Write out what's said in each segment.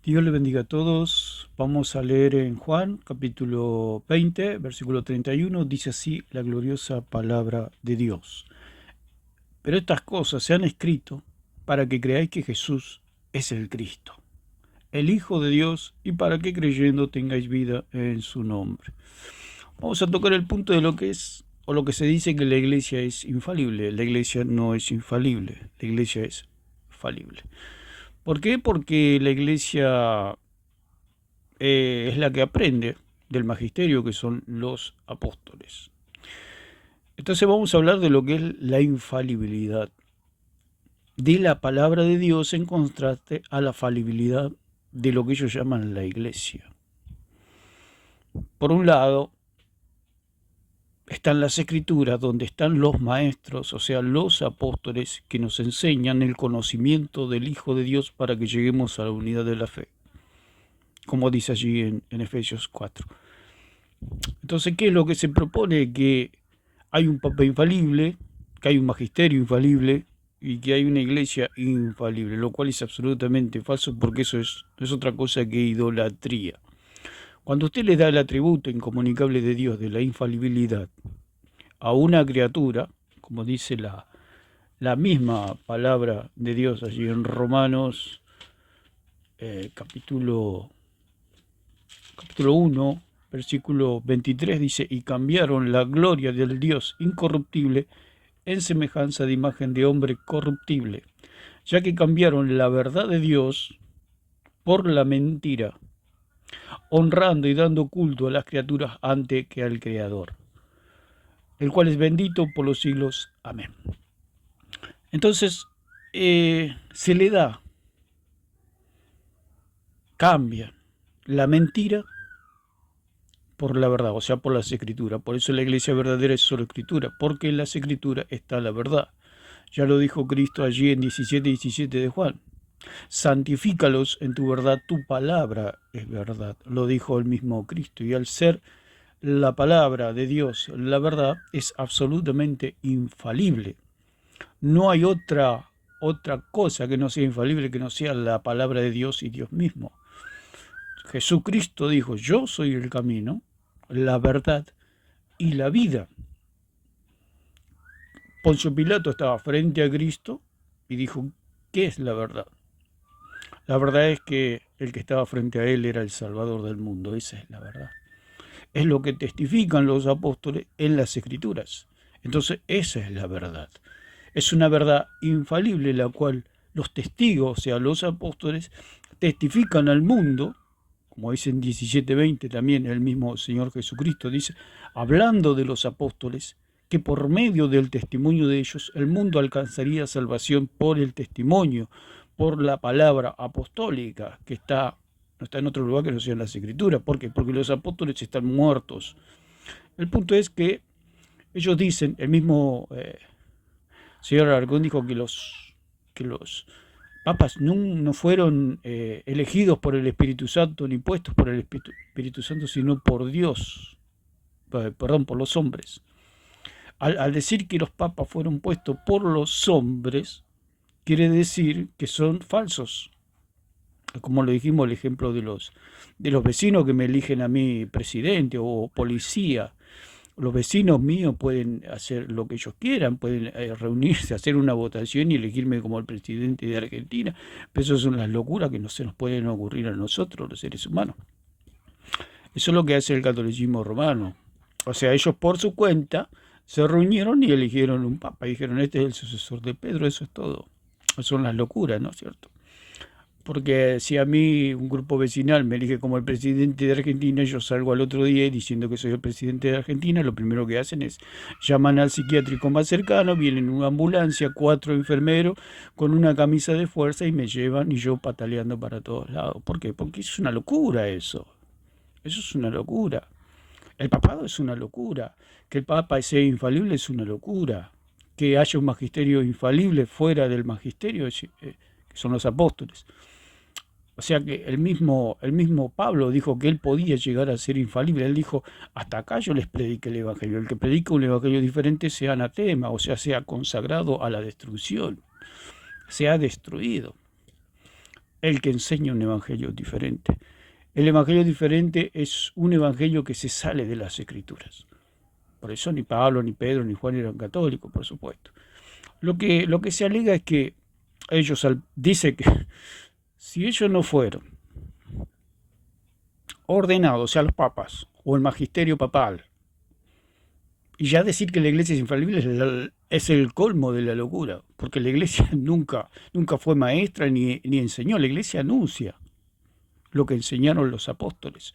Dios le bendiga a todos. Vamos a leer en Juan, capítulo 20, versículo 31. Dice así la gloriosa palabra de Dios. Pero estas cosas se han escrito para que creáis que Jesús es el Cristo, el Hijo de Dios, y para que creyendo tengáis vida en su nombre. Vamos a tocar el punto de lo que es, o lo que se dice que la iglesia es infalible. La iglesia no es infalible, la iglesia es falible. ¿Por qué? Porque la iglesia es la que aprende del magisterio, que son los apóstoles. Entonces vamos a hablar de lo que es la infalibilidad de la palabra de Dios en contraste a la falibilidad de lo que ellos llaman la iglesia. Por un lado, están las escrituras, donde están los maestros, o sea, los apóstoles, que nos enseñan el conocimiento del Hijo de Dios para que lleguemos a la unidad de la fe, como dice allí en Efesios 4. Entonces, ¿qué es lo que se propone? Que hay un papa infalible, que hay un magisterio infalible y que hay una iglesia infalible, lo cual es absolutamente falso, porque eso no es otra cosa que idolatría. Cuando usted le da el atributo incomunicable de Dios, de la infalibilidad, a una criatura, como dice la misma palabra de Dios allí en Romanos capítulo 1, versículo 23, dice: y cambiaron la gloria del Dios incorruptible en semejanza de imagen de hombre corruptible, ya que cambiaron la verdad de Dios por la mentira, honrando y dando culto a las criaturas antes que al Creador, el cual es bendito por los siglos. Amén. Entonces, se le da, cambia la mentira por la verdad, o sea, por las escrituras. Por eso la iglesia verdadera es solo escritura, porque en las escrituras está la verdad. Ya lo dijo Cristo allí en 17:17 de Juan. Santifícalos en tu verdad, tu palabra es verdad. Lo dijo el mismo Cristo. Y al ser la palabra de Dios la verdad, es absolutamente infalible. No hay otra cosa que no sea infalible, que no sea la palabra de Dios y Dios mismo. Jesucristo dijo: yo soy el camino, la verdad y la vida. Poncio Pilato estaba frente a Cristo y dijo: ¿qué es la verdad? La verdad es que el que estaba frente a él era el Salvador del mundo. Esa es la verdad. Es lo que testifican los apóstoles en las Escrituras. Entonces, esa es la verdad. Es una verdad infalible, la cual los testigos, o sea, los apóstoles, testifican al mundo, como dice en 17:20 también el mismo Señor Jesucristo, dice, hablando de los apóstoles, que por medio del testimonio de ellos el mundo alcanzaría salvación por el testimonio, por la palabra apostólica, que no está en otro lugar que no sea en las Escrituras. ¿Por qué? Porque los apóstoles están muertos. El punto es que ellos dicen, el mismo señor Alarcón dijo que los papas no fueron elegidos por el Espíritu Santo ni puestos por el Espíritu Santo, sino por Dios, perdón, por los hombres. Al decir que los papas fueron puestos por los hombres, quiere decir que son falsos. Como lo dijimos, el ejemplo de los vecinos que me eligen a mí presidente o policía. Los vecinos míos pueden hacer lo que ellos quieran, pueden reunirse, hacer una votación y elegirme como el presidente de Argentina, pero eso son las locuras que no se nos pueden ocurrir a nosotros, los seres humanos. Eso es lo que hace el catolicismo romano. O sea, ellos por su cuenta se reunieron y eligieron un papa y dijeron: este es el sucesor de Pedro. Eso es todo. Son las locuras, ¿no es cierto? Porque si a mí un grupo vecinal me elige como el presidente de Argentina, yo salgo al otro día diciendo que soy el presidente de Argentina, lo primero que hacen es llaman al psiquiátrico más cercano, vienen en una ambulancia, 4 enfermeros con una camisa de fuerza y me llevan, y yo pataleando para todos lados. ¿Por qué? Porque es una locura eso. Eso es una locura. El papado es una locura. Que el papa sea infalible es una locura. Que haya un magisterio infalible fuera del magisterio, que son los apóstoles. O sea que el mismo Pablo dijo que él podía llegar a ser infalible. Él dijo: hasta acá yo les prediqué el Evangelio. El que predica un Evangelio diferente sea anatema, o sea consagrado a la destrucción, sea destruido. el que enseña un evangelio diferente. El evangelio diferente es un evangelio que se sale de las escrituras. Por eso ni Pablo, ni Pedro, ni Juan eran católicos, por supuesto. Lo que se alega es que ellos dice que si ellos no fueron ordenados, o sea, los papas o el magisterio papal, y ya decir que la iglesia es infalible es el colmo de la locura, porque la iglesia nunca fue maestra ni enseñó, la iglesia anuncia lo que enseñaron los apóstoles,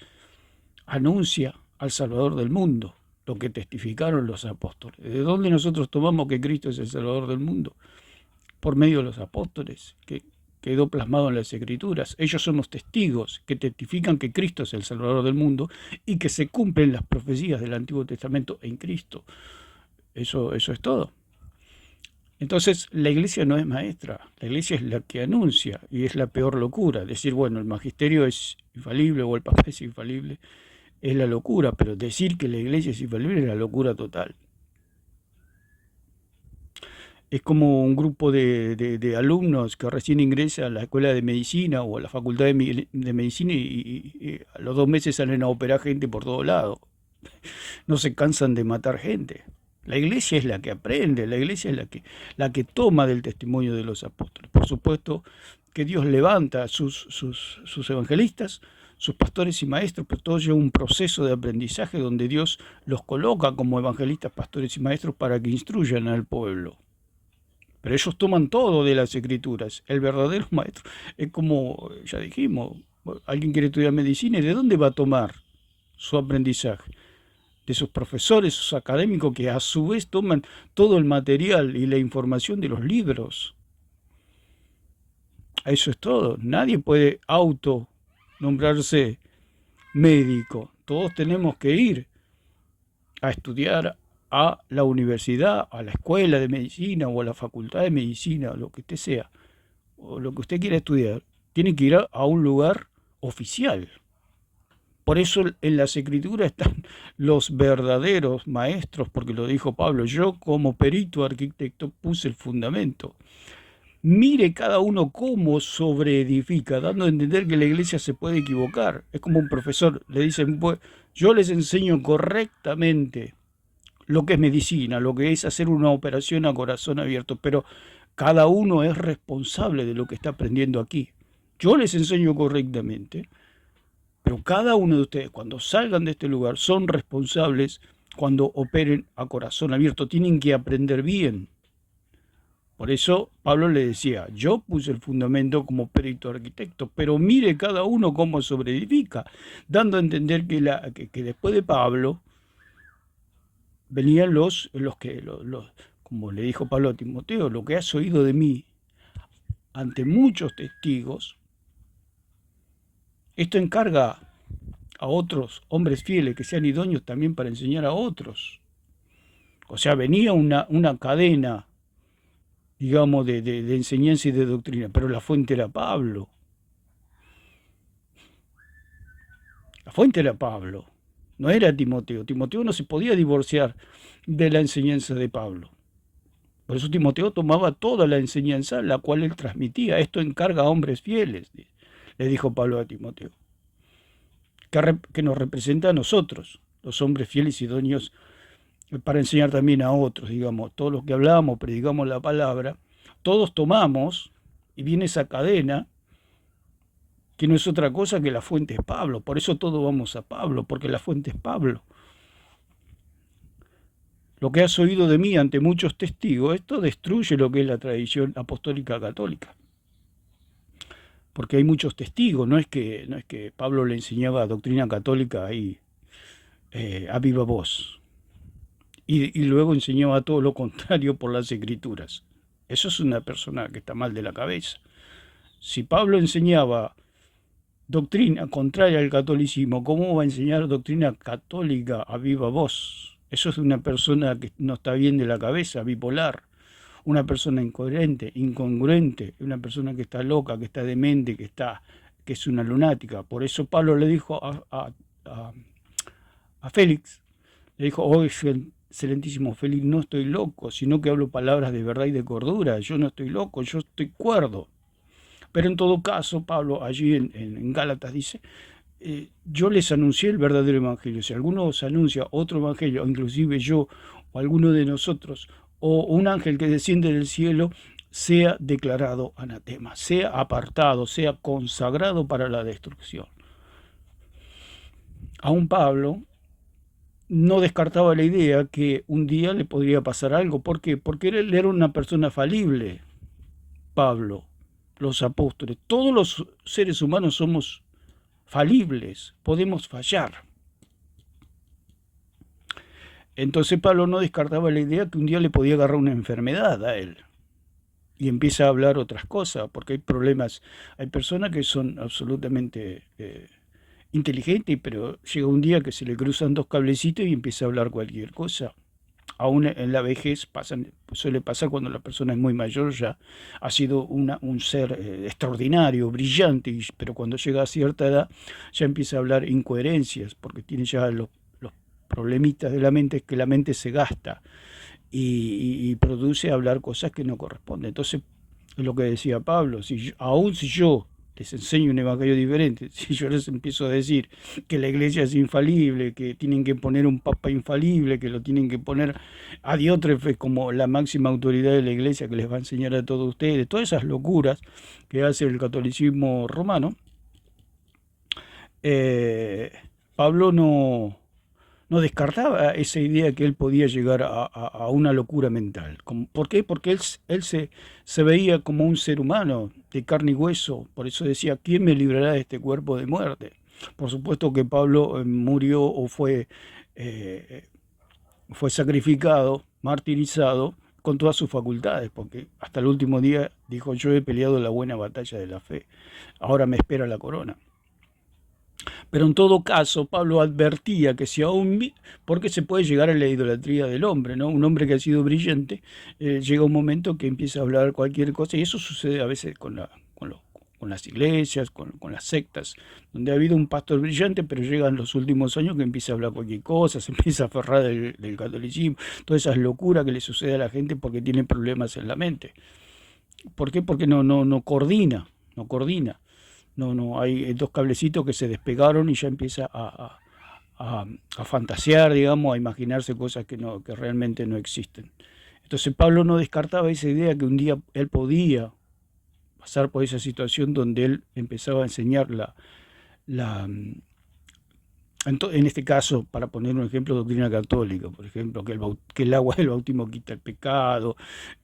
anuncia al Salvador del mundo, lo que testificaron los apóstoles. ¿De dónde nosotros tomamos que Cristo es el Salvador del mundo? Por medio de los apóstoles, que quedó plasmado en las Escrituras. Ellos son los testigos que testifican que Cristo es el Salvador del mundo y que se cumplen las profecías del Antiguo Testamento en Cristo. Eso es todo. Entonces, la iglesia no es maestra, la iglesia es la que anuncia, y es la peor locura. Decir, bueno, el magisterio es infalible o el papa es infalible, es la locura, pero decir que la iglesia es infalible es la locura total. Es como un grupo de alumnos que recién ingresa a la escuela de medicina o a la facultad de medicina y a los 2 meses salen a operar gente por todo lado. No se cansan de matar gente. La iglesia es la que aprende, la iglesia es la que toma del testimonio de los apóstoles. Por supuesto que Dios levanta a sus evangelistas, sus pastores y maestros, pero todo lleva un proceso de aprendizaje donde Dios los coloca como evangelistas, pastores y maestros para que instruyan al pueblo. Pero ellos toman todo de las escrituras. El verdadero maestro es como, ya dijimos, alguien quiere estudiar medicina y ¿de dónde va a tomar su aprendizaje? De sus profesores, sus académicos, que a su vez toman todo el material y la información de los libros. Eso es todo. Nadie puede nombrarse médico. Todos tenemos que ir a estudiar a la universidad, a la escuela de medicina o a la facultad de medicina, o lo que usted sea, o lo que usted quiera estudiar. Tiene que ir a un lugar oficial. Por eso en las escrituras están los verdaderos maestros, porque lo dijo Pablo, yo como perito arquitecto puse el fundamento. Mire cada uno cómo sobreedifica, dando a entender que la iglesia se puede equivocar. Es como un profesor, le dicen, yo les enseño correctamente lo que es medicina, lo que es hacer una operación a corazón abierto, pero cada uno es responsable de lo que está aprendiendo aquí. Yo les enseño correctamente, pero cada uno de ustedes, cuando salgan de este lugar, son responsables cuando operen a corazón abierto. Tienen que aprender bien. Por eso Pablo le decía, yo puse el fundamento como perito arquitecto, pero mire cada uno cómo sobreedifica, dando a entender que después de Pablo venían como le dijo Pablo a Timoteo, lo que has oído de mí ante muchos testigos. Esto encarga a otros hombres fieles que sean idóneos también para enseñar a otros. O sea, venía una cadena, digamos, de enseñanza y de doctrina, pero la fuente era Pablo. La fuente era Pablo, no era Timoteo. Timoteo no se podía divorciar de la enseñanza de Pablo. Por eso Timoteo tomaba toda la enseñanza, la cual él transmitía. Esto encarga a hombres fieles, le dijo Pablo a Timoteo, que nos representa a nosotros, los hombres fieles y idóneos, para enseñar también a otros, digamos, todos los que hablamos, predicamos la palabra, todos tomamos, y viene esa cadena, que no es otra cosa que la fuente es Pablo. Por eso todos vamos a Pablo, porque la fuente es Pablo. Lo que has oído de mí ante muchos testigos, esto destruye lo que es la tradición apostólica católica. Porque hay muchos testigos, no es que Pablo le enseñaba doctrina católica ahí a viva voz. Y luego enseñaba todo lo contrario por las escrituras. Eso es una persona que está mal de la cabeza. Si Pablo enseñaba doctrina contraria al catolicismo, ¿cómo va a enseñar doctrina católica a viva voz? Eso es una persona que no está bien de la cabeza, bipolar, una persona incoherente, incongruente, una persona que está loca, que está demente, que es una lunática. Por eso Pablo le dijo a Félix, le dijo, oh excelentísimo Félix, no estoy loco, sino que hablo palabras de verdad y de cordura, yo no estoy loco, yo estoy cuerdo. Pero en todo caso, Pablo allí en Gálatas dice, yo les anuncié el verdadero evangelio. Si alguno os anuncia otro evangelio, inclusive yo o alguno de nosotros, o un ángel que desciende del cielo, sea declarado anatema, sea apartado, sea consagrado para la destrucción. Aún Pablo no descartaba la idea que un día le podría pasar algo. ¿Por qué? Porque él era una persona falible. Pablo, los apóstoles, todos los seres humanos somos falibles, podemos fallar. Entonces Pablo no descartaba la idea que un día le podía agarrar una enfermedad a él. Y empieza a hablar otras cosas, porque hay problemas, hay personas que son absolutamente inteligentes, pero llega un día que se le cruzan dos cablecitos y empieza a hablar cualquier cosa. Aún en la vejez suele pasar cuando la persona es muy mayor, ya ha sido un ser extraordinario, brillante, pero cuando llega a cierta edad ya empieza a hablar incoherencias, porque tiene ya los problemitas de la mente, que la mente se gasta y produce hablar cosas que no corresponden. Entonces, es lo que decía Pablo, aún si yo les enseño un evangelio diferente, si yo les empiezo a decir que la iglesia es infalible, que tienen que poner un papa infalible, que lo tienen que poner a Diótrefes como la máxima autoridad de la iglesia que les va a enseñar a todos ustedes, todas esas locuras que hace el catolicismo romano, Pablo no descartaba esa idea que él podía llegar a una locura mental. ¿Por qué? Porque él se veía como un ser humano de carne y hueso. Por eso decía, ¿quién me librará de este cuerpo de muerte? Por supuesto que Pablo murió o fue sacrificado, martirizado, con todas sus facultades, porque hasta el último día dijo, yo he peleado la buena batalla de la fe, ahora me espera la corona. Pero en todo caso, Pablo advertía que si aún, porque se puede llegar a la idolatría del hombre, ¿no? Un hombre que ha sido brillante, llega un momento que empieza a hablar cualquier cosa, y eso sucede a veces con las iglesias, con las sectas, donde ha habido un pastor brillante, pero llegan los últimos años que empieza a hablar cualquier cosa, se empieza a aferrar del catolicismo, todas esas locuras que le sucede a la gente porque tiene problemas en la mente. ¿Por qué? Porque no coordina, no coordina. No, hay dos cablecitos que se despegaron y ya empieza a fantasear, digamos, a imaginarse cosas que realmente no existen. Entonces Pablo no descartaba esa idea que un día él podía pasar por esa situación donde él empezaba a enseñar en este caso, para poner un ejemplo, doctrina católica, por ejemplo, que el agua del bautismo quita el pecado,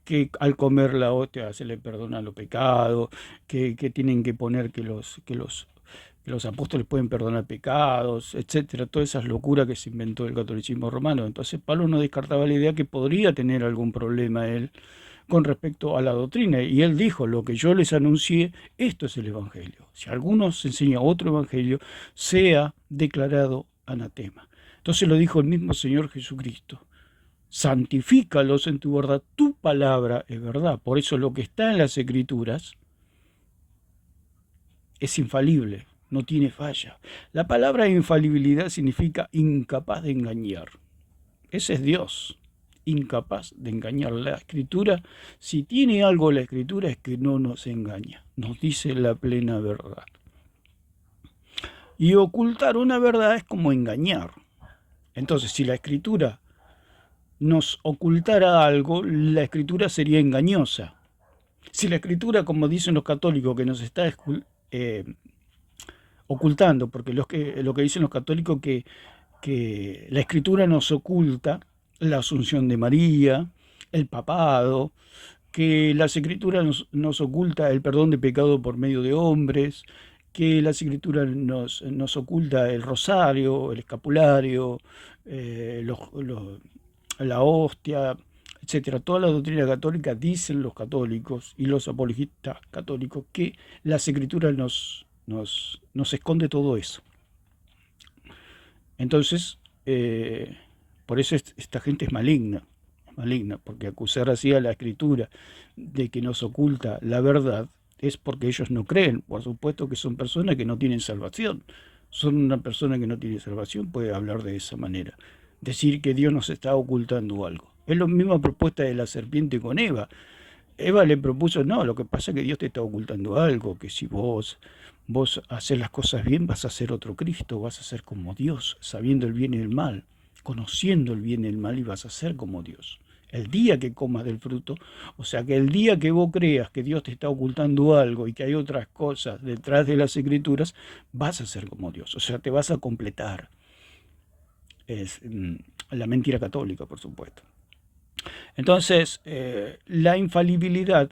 que al comer la hostia se le perdonan los pecados, que tienen que poner que los apóstoles pueden perdonar pecados, etcétera, todas esas locuras que se inventó el catolicismo romano. Entonces Pablo no descartaba la idea que podría tener algún problema él con respecto a la doctrina. Y él dijo, lo que yo les anuncié, esto es el Evangelio. Si alguno se enseña otro Evangelio, sea declarado anatema. Entonces lo dijo el mismo Señor Jesucristo. Santifícalos en tu verdad, tu palabra es verdad. Por eso lo que está en las Escrituras es infalible, no tiene falla. La palabra infalibilidad significa incapaz de engañar. Ese es Dios, incapaz de engañar. La Escritura, si tiene algo la Escritura, es que no nos engaña, nos dice la plena verdad. Y ocultar una verdad es como engañar. Entonces, si la Escritura nos ocultara algo, la Escritura sería engañosa. Si la Escritura, como dicen los católicos, que nos está ocultando, porque lo que dicen los católicos que la Escritura nos oculta la Asunción de María, el papado, que las Escrituras nos oculta el perdón de pecado por medio de hombres, que las Escrituras nos oculta el rosario, el escapulario, la hostia, etcétera. Toda la doctrina católica dicen los católicos y los apologistas católicos que las Escrituras nos esconde todo eso. Entonces, por eso esta gente es maligna, porque acusar así a la Escritura de que nos oculta la verdad es porque ellos no creen. Por supuesto que son personas que no tienen salvación. Son una persona que no tiene salvación, puede hablar de esa manera. Decir que Dios nos está ocultando algo. Es la misma propuesta de la serpiente con Eva. Eva le propuso, no, lo que pasa es que Dios te está ocultando algo, que si vos haces las cosas bien, vas a ser otro Cristo, vas a ser como Dios, sabiendo el bien y el mal, conociendo el bien y el mal, y vas a ser como Dios. El día que comas del fruto, o sea que el día que vos creas que Dios te está ocultando algo y que hay otras cosas detrás de las Escrituras, vas a ser como Dios, o sea, te vas a completar. Es la mentira católica, por supuesto. Entonces, la infalibilidad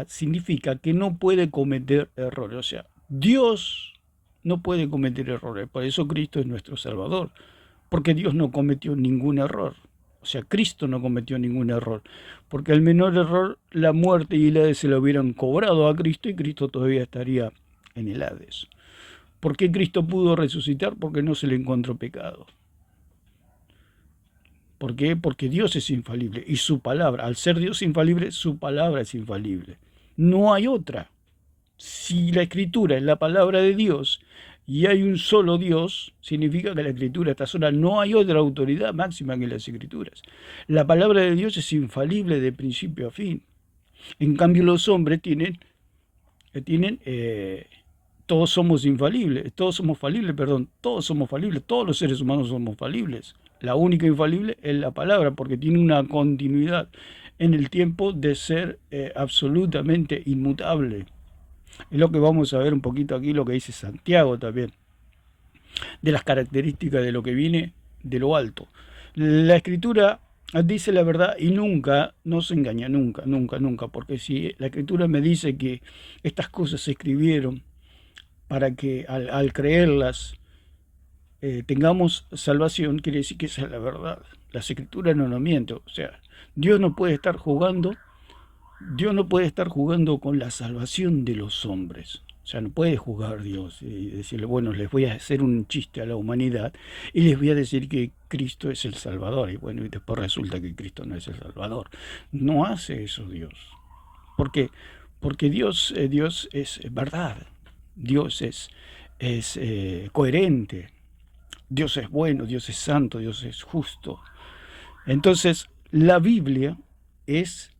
significa que no puede cometer errores. O sea, Dios no puede cometer errores. Por eso Cristo es nuestro Salvador. Porque Dios no cometió ningún error. O sea, Cristo no cometió ningún error. Porque el menor error, la muerte y el Hades se lo hubieran cobrado a Cristo y Cristo todavía estaría en el Hades. ¿Por qué Cristo pudo resucitar? Porque no se le encontró pecado. ¿Por qué? Porque Dios es infalible y su palabra, al ser Dios infalible, su palabra es infalible. No hay otra. Si la escritura es la palabra de Dios y hay un solo Dios, significa que la escritura está sola. No hay otra autoridad máxima que las escrituras. La palabra de Dios es infalible de principio a fin. En cambio los hombres tienen todos somos infalibles, todos somos falibles, todos los seres humanos somos falibles. La única infalible es la palabra, porque tiene una continuidad en el tiempo de ser absolutamente inmutable. Es lo que vamos a ver un poquito aquí, lo que dice Santiago también, de las características de lo que viene de lo alto. La Escritura dice la verdad y nunca, no se engaña, nunca, porque si la Escritura me dice que estas cosas se escribieron para que al creerlas tengamos salvación, quiere decir que esa es la verdad. Las Escrituras no nos mienten. O sea, Dios no puede estar jugando con la salvación de los hombres. O sea, no puede jugar Dios y decirle, bueno, les voy a hacer un chiste a la humanidad y les voy a decir que Cristo es el Salvador. Y bueno, y después resulta que Cristo no es el Salvador. No hace eso Dios. ¿Por qué? Porque Dios es verdad. Dios es coherente. Dios es bueno, Dios es santo, Dios es justo. Entonces, la Biblia es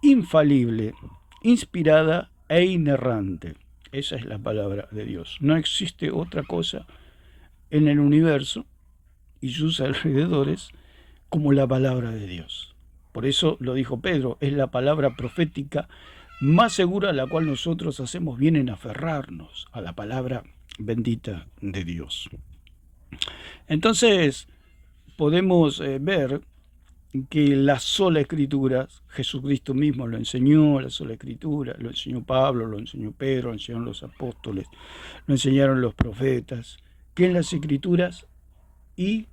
infalible, inspirada e inerrante. Esa es la palabra de Dios. No existe otra cosa en el universo y sus alrededores como la palabra de Dios. Por eso lo dijo Pedro, es la palabra profética más segura a la cual nosotros hacemos bien en aferrarnos a la palabra bendita de Dios. Entonces podemos ver que la sola escritura, Jesucristo mismo lo enseñó, la sola escritura, lo enseñó Pablo, lo enseñó Pedro, lo enseñaron los apóstoles, lo enseñaron los profetas, que en las escrituras y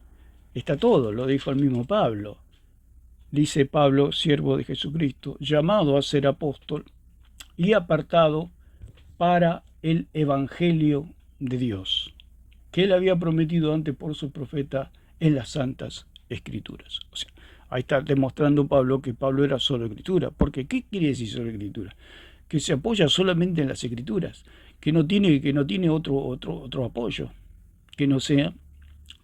está todo, lo dijo el mismo Pablo. Dice Pablo, siervo de Jesucristo, llamado a ser apóstol y apartado para el Evangelio de Dios, que él había prometido antes por su profeta en las Santas Escrituras. O sea, ahí está demostrando Pablo que Pablo era solo Escritura. Porque, ¿qué quiere decir solo Escritura? Que se apoya solamente en las Escrituras, que no tiene otro apoyo, que no sea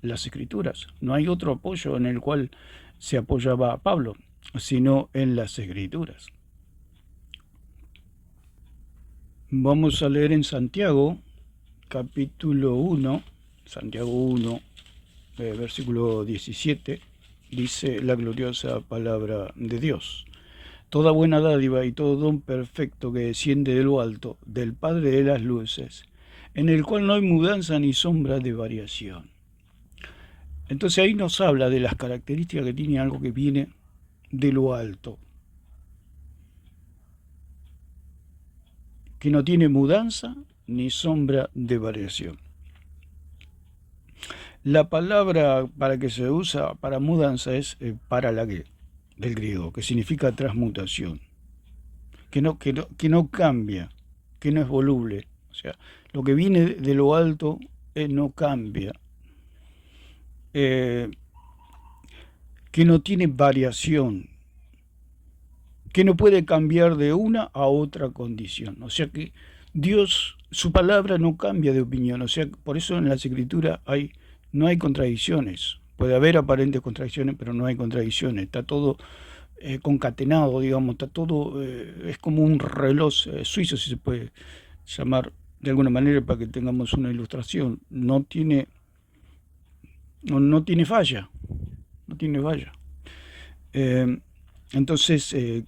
las Escrituras. No hay otro apoyo en el cual se apoyaba Pablo, sino en las Escrituras. Vamos a leer en Santiago, capítulo 1, Santiago 1, versículo 17, dice la gloriosa palabra de Dios. Toda buena dádiva y todo don perfecto que desciende de lo alto, del Padre de las luces, en el cual no hay mudanza ni sombra de variación. Entonces ahí nos habla de las características que tiene algo que viene de lo alto, que no tiene mudanza ni sombra de variación. La palabra para que se usa para mudanza es paralagé, del griego, que significa transmutación, que no cambia, que no es voluble. O sea, lo que viene de lo alto no cambia, que no tiene variación, que no puede cambiar de una a otra condición. O sea que Dios, su palabra no cambia de opinión. O sea, por eso en las Escrituras no hay contradicciones. Puede haber aparentes contradicciones, pero no hay contradicciones. Está todo concatenado, digamos, está todo, es como un reloj suizo, si se puede llamar de alguna manera, para que tengamos una ilustración. No tiene falla, no tiene falla. Eh, entonces, el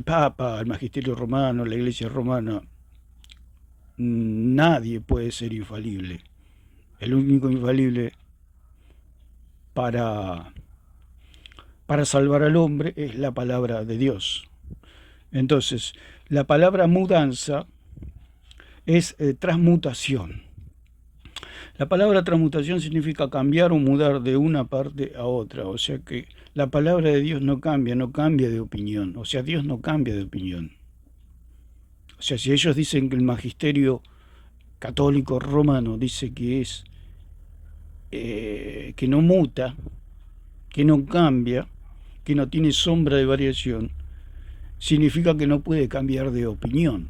Papa, el Magisterio Romano, la Iglesia Romana, nadie puede ser infalible. El único infalible para, para salvar al hombre es la palabra de Dios. Entonces, la palabra mudanza es transmutación. La palabra transmutación significa cambiar o mudar de una parte a otra. O sea que la palabra de Dios no cambia de opinión. O sea, Dios no cambia de opinión. O sea, si ellos dicen que el magisterio católico romano dice que es que no muta, que no cambia, que no tiene sombra de variación, significa que no puede cambiar de opinión.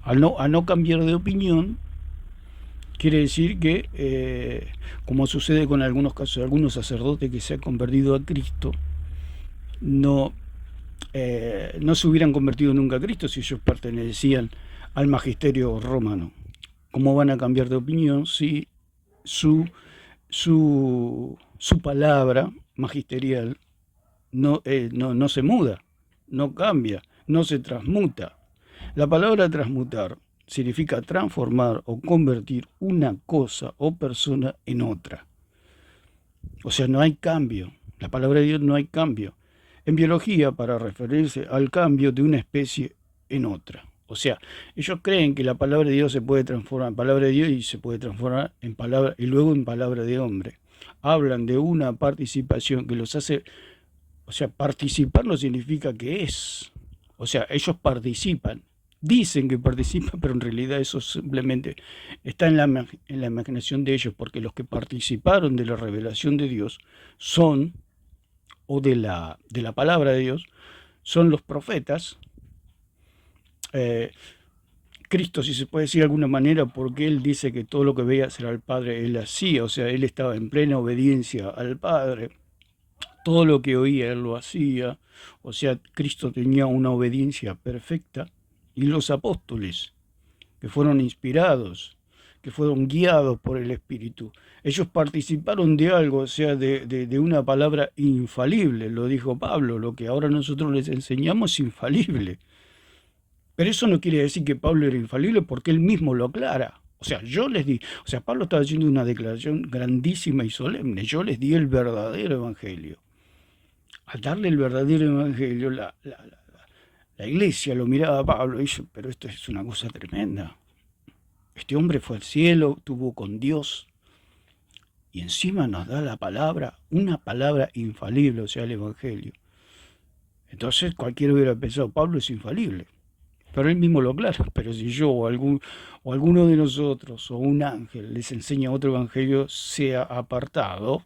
A no cambiar de opinión, quiere decir que, como sucede con algunos casos, algunos sacerdotes que se han convertido a Cristo, no se hubieran convertido nunca a Cristo si ellos pertenecían al magisterio romano. ¿Cómo van a cambiar de opinión si su palabra magisterial no se muda, no cambia, no se transmuta? La palabra transmutar significa transformar o convertir una cosa o persona en otra. O sea, no hay cambio. La palabra de Dios no hay cambio. En biología, para referirse al cambio de una especie en otra. O sea, ellos creen que la palabra de Dios se puede transformar en palabra de Dios y se puede transformar en palabra y luego en palabra de hombre. Hablan de una participación que los hace, o sea, participar no significa que es. O sea, ellos participan, dicen que participan, pero en realidad eso simplemente está en la imaginación de ellos, porque los que participaron de la revelación de Dios son, o de la palabra de Dios, son los profetas. Cristo, si se puede decir de alguna manera, porque él dice que todo lo que veía hacer al Padre, él hacía, o sea, él estaba en plena obediencia al Padre, todo lo que oía él lo hacía, o sea, Cristo tenía una obediencia perfecta, y los apóstoles, que fueron inspirados, que fueron guiados por el Espíritu, ellos participaron de algo, o sea, de una palabra infalible, lo dijo Pablo, lo que ahora nosotros les enseñamos es infalible. Pero eso no quiere decir que Pablo era infalible, porque él mismo lo aclara. O sea, Pablo estaba haciendo una declaración grandísima y solemne. Yo les di el verdadero evangelio. Al darle el verdadero evangelio, la iglesia lo miraba a Pablo y dice, pero esto es una cosa tremenda. Este hombre fue al cielo, estuvo con Dios, y encima nos da la palabra, una palabra infalible, o sea, el evangelio. Entonces cualquiera hubiera pensado, Pablo es infalible. Pero él mismo lo aclara. Pero si yo o alguno de nosotros o un ángel les enseña otro evangelio, sea apartado,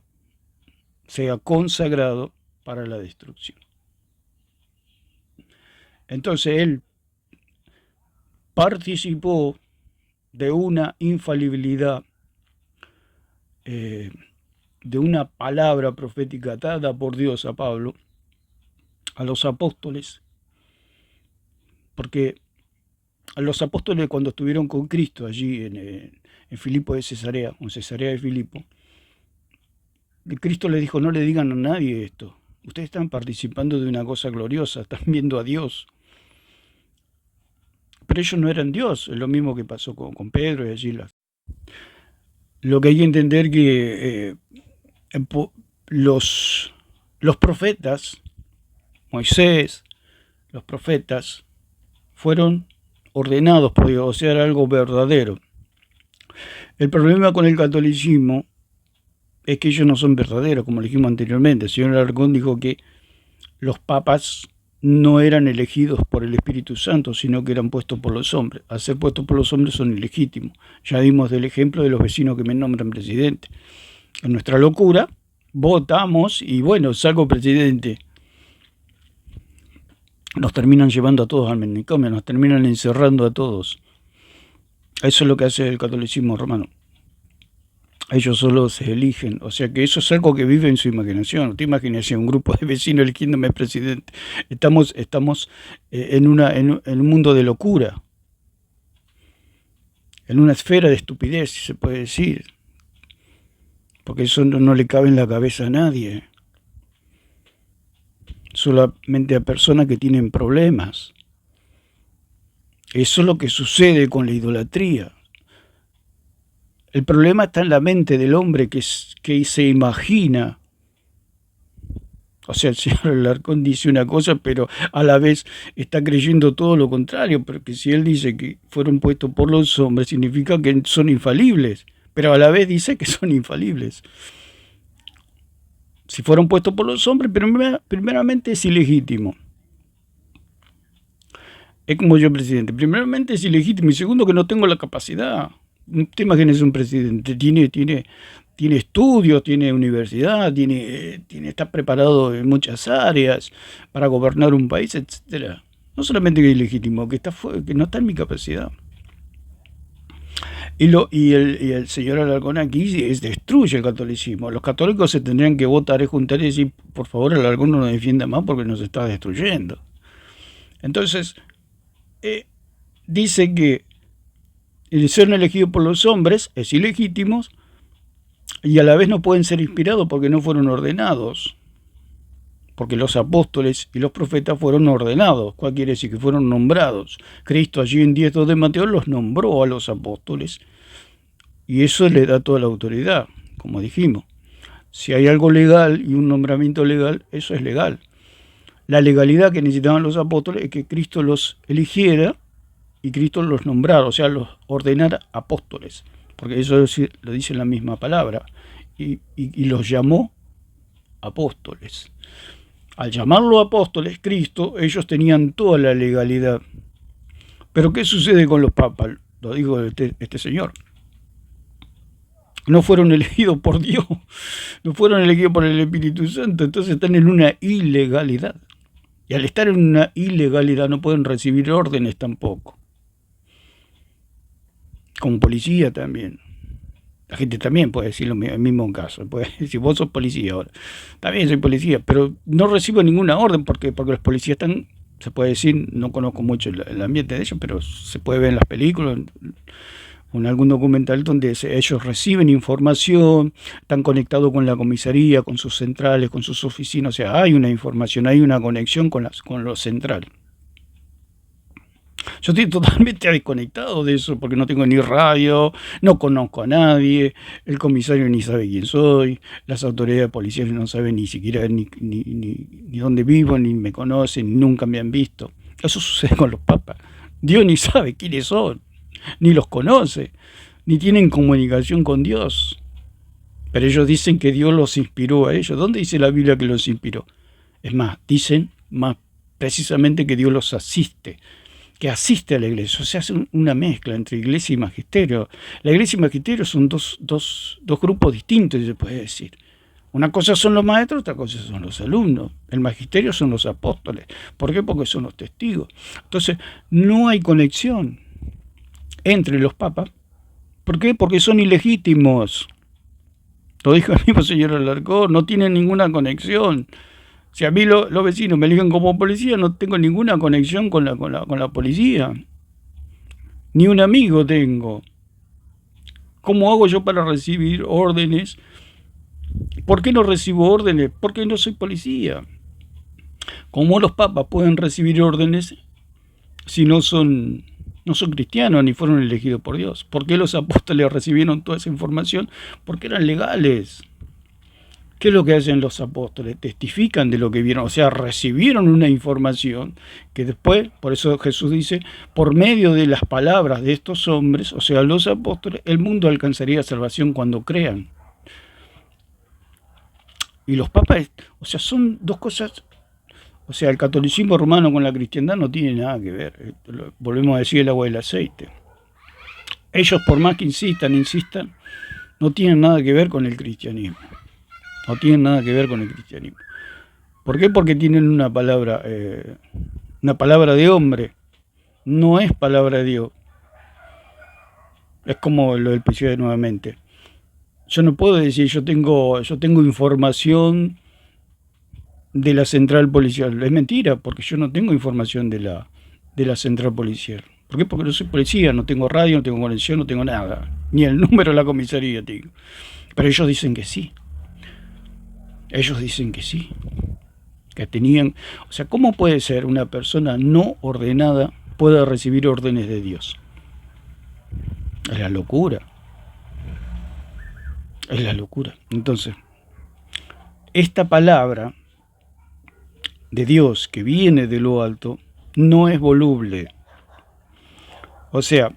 sea consagrado para la destrucción. Entonces él participó de una infalibilidad, de una palabra profética dada por Dios a Pablo, a los apóstoles, porque a los apóstoles cuando estuvieron con Cristo allí en Filipo de Cesarea, en Cesarea de Filipo, Cristo les dijo, no le digan a nadie esto, ustedes están participando de una cosa gloriosa, están viendo a Dios. Pero ellos no eran Dios, es lo mismo que pasó con Pedro y allí. Lo que hay que entender que los profetas, Moisés, los profetas, fueron ordenados por Dios, o sea, era algo verdadero. El problema con el catolicismo es que ellos no son verdaderos, como dijimos anteriormente. El señor Alarcón dijo que los papas no eran elegidos por el Espíritu Santo, sino que eran puestos por los hombres. Al ser puestos por los hombres son ilegítimos. Ya dimos del ejemplo de los vecinos que me nombran presidente. En nuestra locura, votamos y bueno, salgo presidente. Nos terminan llevando a todos al manicomio, nos terminan encerrando a todos. Eso es lo que hace el catolicismo romano. Ellos solo se eligen, o sea que eso es algo que vive en su imaginación. Usted imagínese un grupo de vecinos eligiéndome presidente. Estamos en un mundo de locura, en una esfera de estupidez, si se puede decir, porque eso no le cabe en la cabeza a nadie, solamente a personas que tienen problemas. Eso es lo que sucede con la idolatría. El problema está en la mente del hombre que se imagina. O sea, el señor Alarcón dice una cosa, pero a la vez está creyendo todo lo contrario, porque si él dice que fueron puestos por los hombres, significa que son infalibles, pero a la vez dice que son infalibles. Si fueron puestos por los hombres, primeramente es ilegítimo. Es como yo, presidente. Primeramente es ilegítimo y segundo que no tengo la capacidad. Usted imagínese un presidente, tiene estudios, tiene universidad, está preparado en muchas áreas para gobernar un país, etcétera. No solamente que es ilegítimo, que no está en mi capacidad. Y el señor Alarcón aquí destruye el catolicismo. Los católicos se tendrían que votar, juntar y decir, por favor, Alarcón no nos defienda más porque nos está destruyendo. Entonces, dice que el ser elegido por los hombres es ilegítimo y a la vez no pueden ser inspirados porque no fueron ordenados. Porque los apóstoles y los profetas fueron ordenados. ¿Cuál quiere decir? Que fueron nombrados. Cristo allí en 10:2 de Mateo los nombró a los apóstoles. Y eso le da toda la autoridad, como dijimos. Si hay algo legal y un nombramiento legal, eso es legal. La legalidad que necesitaban los apóstoles es que Cristo los eligiera y Cristo los nombrara, o sea, los ordenara apóstoles, porque eso lo dice la misma palabra, y los llamó apóstoles. Al llamarlo apóstoles, Cristo, ellos tenían toda la legalidad. Pero ¿qué sucede con los papas? Lo dijo este señor. No fueron elegidos por Dios, no fueron elegidos por el Espíritu Santo, entonces están en una ilegalidad. Y al estar en una ilegalidad no pueden recibir órdenes tampoco. Como policía también. La gente también puede decir el mismo caso. Puede decir, vos sos policía ahora. También soy policía, pero no recibo ninguna orden porque los policías están, se puede decir, no conozco mucho el ambiente de ellos, pero se puede ver en las películas, en algún documental donde ellos reciben información, están conectados con la comisaría, con sus centrales, con sus oficinas. O sea, hay una información, hay una conexión con los centrales. Yo estoy totalmente desconectado de eso porque no tengo ni radio, no conozco a nadie, el comisario ni sabe quién soy, las autoridades policiales no saben ni siquiera ni dónde vivo, ni me conocen, nunca me han visto. Eso sucede con los papas. Dios ni sabe quiénes son, ni los conoce, ni tienen comunicación con Dios. Pero ellos dicen que Dios los inspiró a ellos. ¿Dónde dice la Biblia que los inspiró? Es más, dicen más precisamente que Dios los asiste, que asiste a la iglesia. O sea, hace una mezcla entre iglesia y magisterio. La iglesia y magisterio son dos grupos distintos, se puede decir. Una cosa son los maestros, otra cosa son los alumnos. El magisterio son los apóstoles. ¿Por qué? Porque son los testigos. Entonces, no hay conexión entre los papas. ¿Por qué? Porque son ilegítimos. Lo dijo el mismo señor Alarcón, no tienen ninguna conexión. Si a mí los vecinos me eligen como policía, no tengo ninguna conexión con la policía. Ni un amigo tengo. ¿Cómo hago yo para recibir órdenes? ¿Por qué no recibo órdenes? Porque no soy policía. ¿Cómo los papas pueden recibir órdenes si no son cristianos ni fueron elegidos por Dios? ¿Por qué los apóstoles recibieron toda esa información? Porque eran legales. ¿Qué es lo que hacen los apóstoles? Testifican de lo que vieron, o sea, recibieron una información que después, por eso Jesús dice, por medio de las palabras de estos hombres, o sea, los apóstoles, el mundo alcanzaría salvación cuando crean. Y los papas, o sea, son dos cosas, o sea, el catolicismo romano con la cristiandad no tiene nada que ver. Volvemos a decir el agua y el aceite. Ellos, por más que insistan, no tienen nada que ver con el cristianismo. No tienen nada que ver con el cristianismo. ¿Por qué? Porque tienen una palabra de hombre. No es palabra de Dios. Es como lo del PCB nuevamente. Yo no puedo decir yo tengo información de la central policial. Es mentira, porque yo no tengo información de la central policial. ¿Por qué? Porque no soy policía, no tengo radio, no tengo conexión, no tengo nada. Ni el número de la comisaría tengo. Pero ellos dicen que sí. Ellos dicen que sí. Que tenían... O sea, ¿cómo puede ser una persona no ordenada pueda recibir órdenes de Dios? Es la locura. Es la locura. Entonces, esta palabra de Dios que viene de lo alto no es voluble. O sea,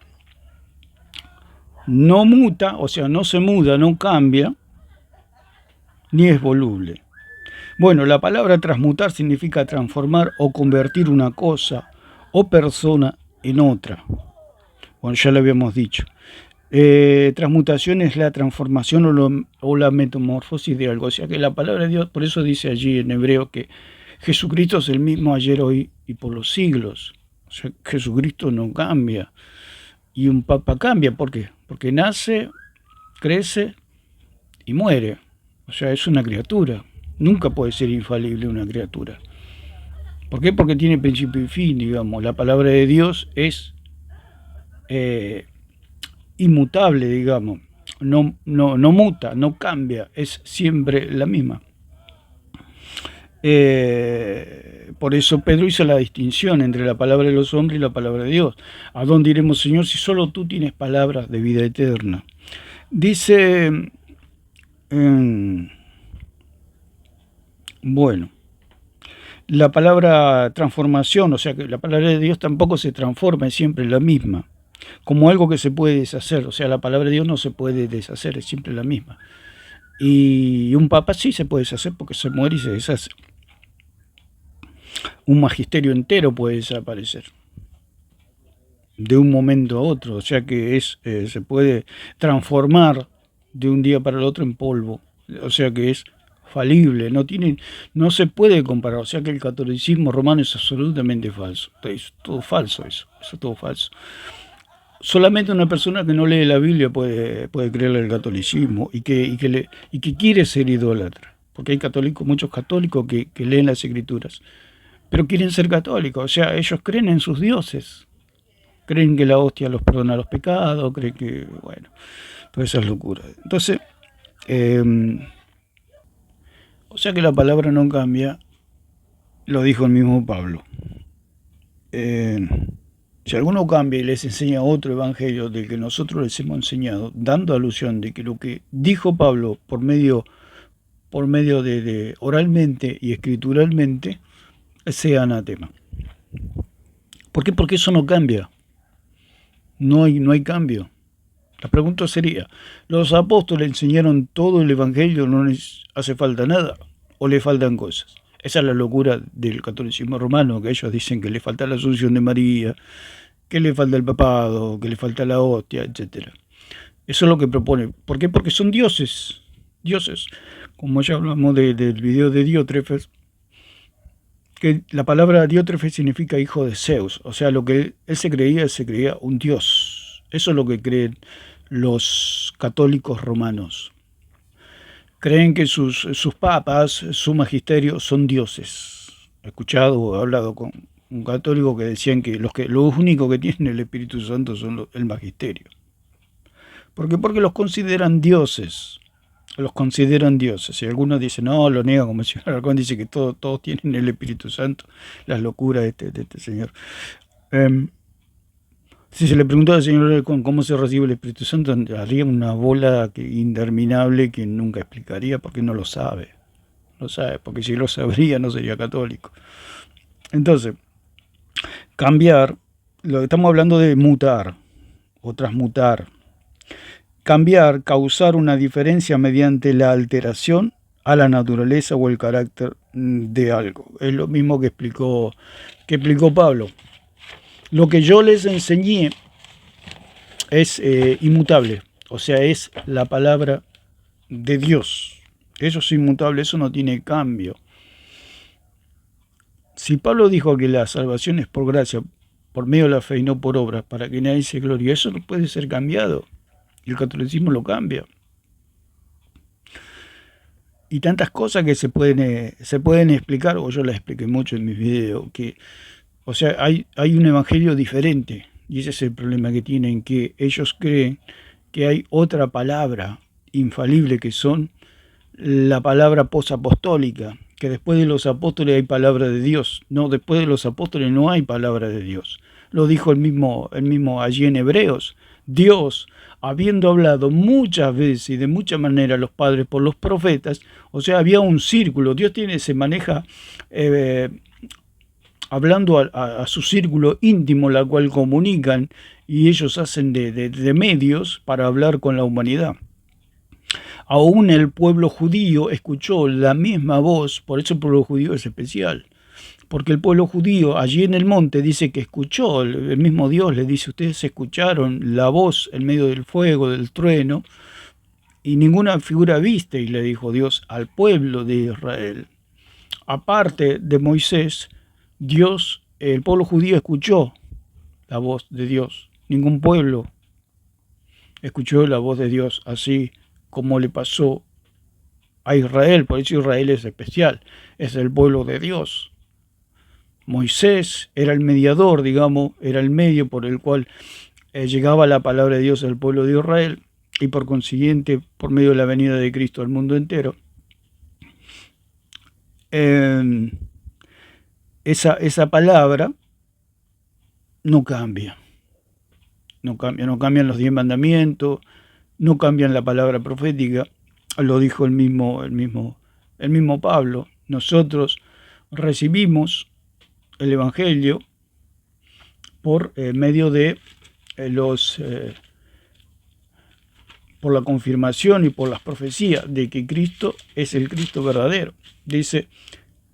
no muta, o sea, no se muda, no cambia, ni es voluble. Bueno, la palabra transmutar significa transformar o convertir una cosa o persona en otra. Bueno, ya lo habíamos dicho. Transmutación es la transformación o la metamorfosis de algo. O sea que la palabra de Dios, por eso dice allí en hebreo que Jesucristo es el mismo ayer, hoy y por los siglos. O sea, Jesucristo no cambia. Y un papa cambia. ¿Por qué? Porque nace, crece y muere. O sea, es una criatura. Nunca puede ser infalible una criatura. ¿Por qué? Porque tiene principio y fin, digamos. La palabra de Dios es inmutable, digamos. No muta, no cambia, es siempre la misma. Por eso Pedro hizo la distinción entre la palabra de los hombres y la palabra de Dios. ¿A dónde iremos, Señor, si solo tú tienes palabras de vida eterna? Dice, bueno, la palabra transformación, o sea que la palabra de Dios tampoco se transforma, es siempre la misma, como algo que se puede deshacer. O sea, la palabra de Dios no se puede deshacer, es siempre la misma. Y un papa sí se puede deshacer porque se muere y se deshace. Un magisterio entero puede desaparecer de un momento a otro, o sea que se puede transformar de un día para el otro en polvo, o sea que es falible, no se puede comparar, o sea que el catolicismo romano es absolutamente falso, es todo falso eso es todo falso. Solamente una persona que no lee la Biblia puede creerle al catolicismo y que quiere ser idólatra, porque hay católicos, muchos católicos que leen las escrituras, pero quieren ser católicos, o sea, ellos creen en sus dioses, creen que la hostia los perdona los pecados, creen que, bueno, todas esas locuras. Entonces, o sea que la palabra no cambia, lo dijo el mismo Pablo. Si alguno cambia y les enseña otro evangelio del que nosotros les hemos enseñado, dando alusión de que lo que dijo Pablo por medio de oralmente y escrituralmente, sea anatema. ¿Por qué? Porque eso no cambia. No hay cambio. La pregunta sería, ¿los apóstoles enseñaron todo el evangelio, no les hace falta nada o le faltan cosas? Esa es la locura del catolicismo romano, que ellos dicen que le falta la asunción de María, que le falta el papado, que le falta la hostia, etc. Eso es lo que propone. ¿Por qué? Porque son dioses. Dioses. Como ya hablamos del video de Diótrefes, que la palabra Diótrefes significa hijo de Zeus. O sea, lo que él se creía un dios. Eso es lo que creen los católicos romanos. Creen que sus papas, su magisterio, son dioses. He escuchado o he hablado con un católico que decían que los únicos que tienen el Espíritu Santo son el magisterio. ¿Por qué? Porque los consideran dioses. Los consideran dioses. Y algunos dicen, no, lo niegan, como el señor Arcón dice que todos tienen el Espíritu Santo. Las locuras de este señor. Si se le preguntó al señor Arcón cómo se recibe el Espíritu Santo, haría una bola interminable que nunca explicaría porque no lo sabe. No sabe, porque si lo sabría no sería católico. Entonces, cambiar, lo que estamos hablando de mutar o transmutar. Cambiar, causar una diferencia mediante la alteración a la naturaleza o el carácter de algo. Es lo mismo que explicó Pablo. Lo que yo les enseñé es inmutable, o sea, es la palabra de Dios. Eso es inmutable, eso no tiene cambio. Si Pablo dijo que la salvación es por gracia, por medio de la fe y no por obras, para que nadie se glorie, eso no puede ser cambiado. Y el catolicismo lo cambia. y tantas cosas que se pueden explicar, o yo las expliqué mucho en mis videos, que, o sea, hay un evangelio diferente, y ese es el problema que tienen, que ellos creen que hay otra palabra infalible que son la palabra posapostólica, que después de los apóstoles hay palabra de Dios. No, después de los apóstoles no hay palabra de Dios. Lo dijo el mismo allí en Hebreos. Dios, habiendo hablado muchas veces y de muchas maneras a los padres por los profetas, o sea, había un círculo. Dios se maneja hablando a su círculo íntimo, la cual comunican, y ellos hacen de medios para hablar con la humanidad. Aún el pueblo judío escuchó la misma voz, por eso el pueblo judío es especial, porque el pueblo judío allí en el monte dice que escuchó, el mismo Dios le dice, ustedes escucharon la voz en medio del fuego, del trueno, y ninguna figura viste, y le dijo Dios al pueblo de Israel. Aparte de Moisés, el pueblo judío escuchó la voz de Dios, ningún pueblo escuchó la voz de Dios así como le pasó a Israel. Por eso Israel es especial, es el pueblo de Dios. Moisés era el mediador, digamos, era el medio por el cual llegaba la palabra de Dios al pueblo de Israel, y por consiguiente, por medio de la venida de Cristo al mundo entero. Esa palabra no cambia. No cambian los 10 mandamientos, no cambian la palabra profética, lo dijo el mismo Pablo. Nosotros recibimos el Evangelio por medio de por la confirmación y por las profecías de que Cristo es el Cristo verdadero. Dice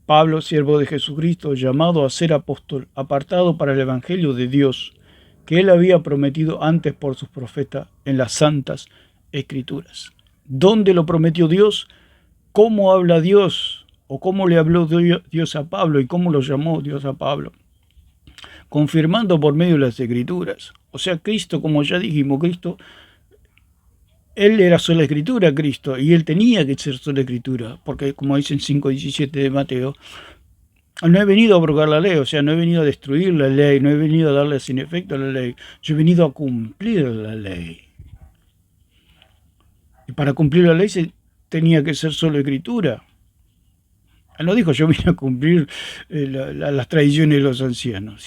Pablo, siervo de Jesucristo, llamado a ser apóstol, apartado para el Evangelio de Dios, que él había prometido antes por sus profetas en las santas Escrituras. ¿Dónde lo prometió Dios? ¿Cómo habla Dios? ¿O cómo le habló Dios a Pablo? ¿Y cómo lo llamó Dios a Pablo? Confirmando por medio de las Escrituras. O sea, Cristo, como ya dijimos, Él era sola Escritura, Cristo, y Él tenía que ser sola Escritura, porque como dice en 5:17 de Mateo, no he venido a abrogar la ley, o sea, no he venido a destruir la ley, no he venido a darle sin efecto a la ley, yo he venido a cumplir la ley. Y para cumplir la ley tenía que ser solo Escritura. Él no dijo, yo vine a cumplir las tradiciones de los ancianos.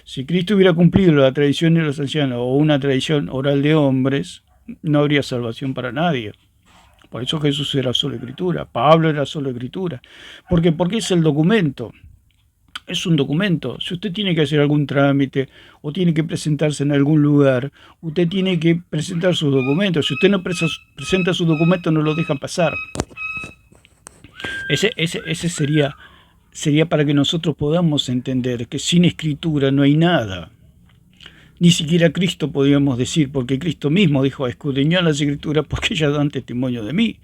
Si Cristo hubiera cumplido la tradición de los ancianos o una tradición oral de hombres, no habría salvación para nadie. Por eso Jesús era solo Escritura, Pablo era solo Escritura. ¿Por qué? Porque es el documento. Es un documento. Si usted tiene que hacer algún trámite o tiene que presentarse en algún lugar, usted tiene que presentar sus documentos. Si usted no presenta sus documentos, no lo dejan pasar. Ese sería para que nosotros podamos entender que sin Escritura no hay nada. Ni siquiera Cristo podríamos decir, porque Cristo mismo dijo, escudriñad las Escrituras porque ellas dan testimonio de mí.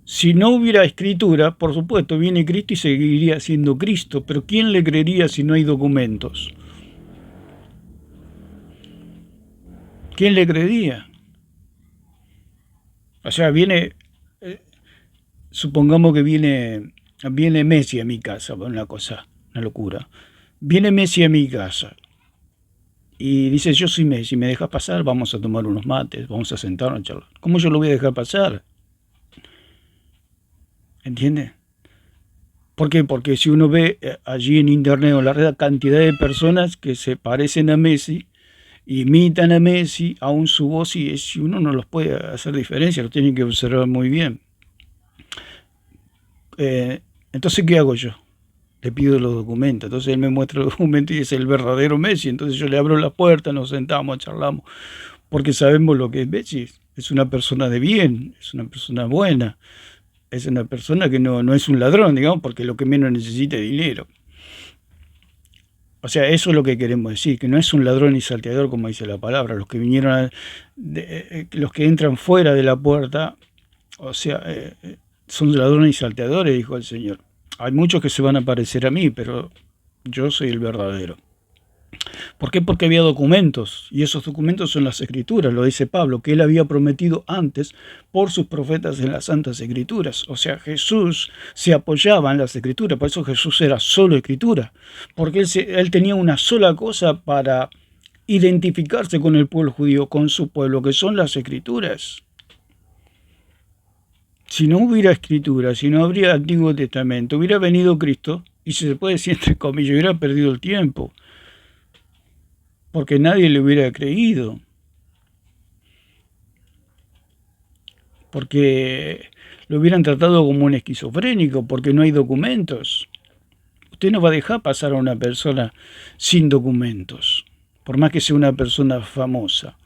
Si no hubiera Escritura, por supuesto, viene Cristo y seguiría siendo Cristo, pero ¿quién le creería si no hay documentos? ¿Quién le creería? O sea, supongamos que viene Messi a mi casa, una locura. Viene Messi a mi casa y dice, yo soy Messi, ¿me dejas pasar? Vamos a tomar unos mates, vamos a sentarnos a charlar. ¿Cómo yo lo voy a dejar pasar? ¿Entiende? ¿Por qué? Porque si uno ve allí en internet o en la red cantidad de personas que se parecen a Messi, imitan a Messi, aún su voz, y si uno no los puede hacer diferencia, lo tienen que observar muy bien. Entonces, ¿qué hago yo? Le pido los documentos. Entonces él me muestra los documentos y es el verdadero Messi. Entonces yo le abro la puerta, nos sentamos, charlamos, porque sabemos lo que es Messi. Es una persona de bien, es una persona buena, es una persona que no es un ladrón, digamos, porque lo que menos necesita es dinero. O sea, eso es lo que queremos decir, que no es un ladrón y salteador, como dice la palabra. Los que vinieron, los que entran fuera de la puerta, o sea, son ladrones y salteadores, dijo el Señor. Hay muchos que se van a parecer a mí, pero yo soy el verdadero. ¿Por qué? Porque había documentos, y esos documentos son las Escrituras, lo dice Pablo, que él había prometido antes por sus profetas en las Santas Escrituras. O sea, Jesús se apoyaba en las Escrituras, por eso Jesús era solo Escritura, porque él tenía una sola cosa para identificarse con el pueblo judío, con su pueblo, que son las Escrituras. Si no hubiera Escritura, si no habría Antiguo Testamento, hubiera venido Cristo, y se puede decir entre comillas, hubiera perdido el tiempo, porque nadie le hubiera creído, porque lo hubieran tratado como un esquizofrénico, porque no hay documentos. Usted no va a dejar pasar a una persona sin documentos, por más que sea una persona famosa.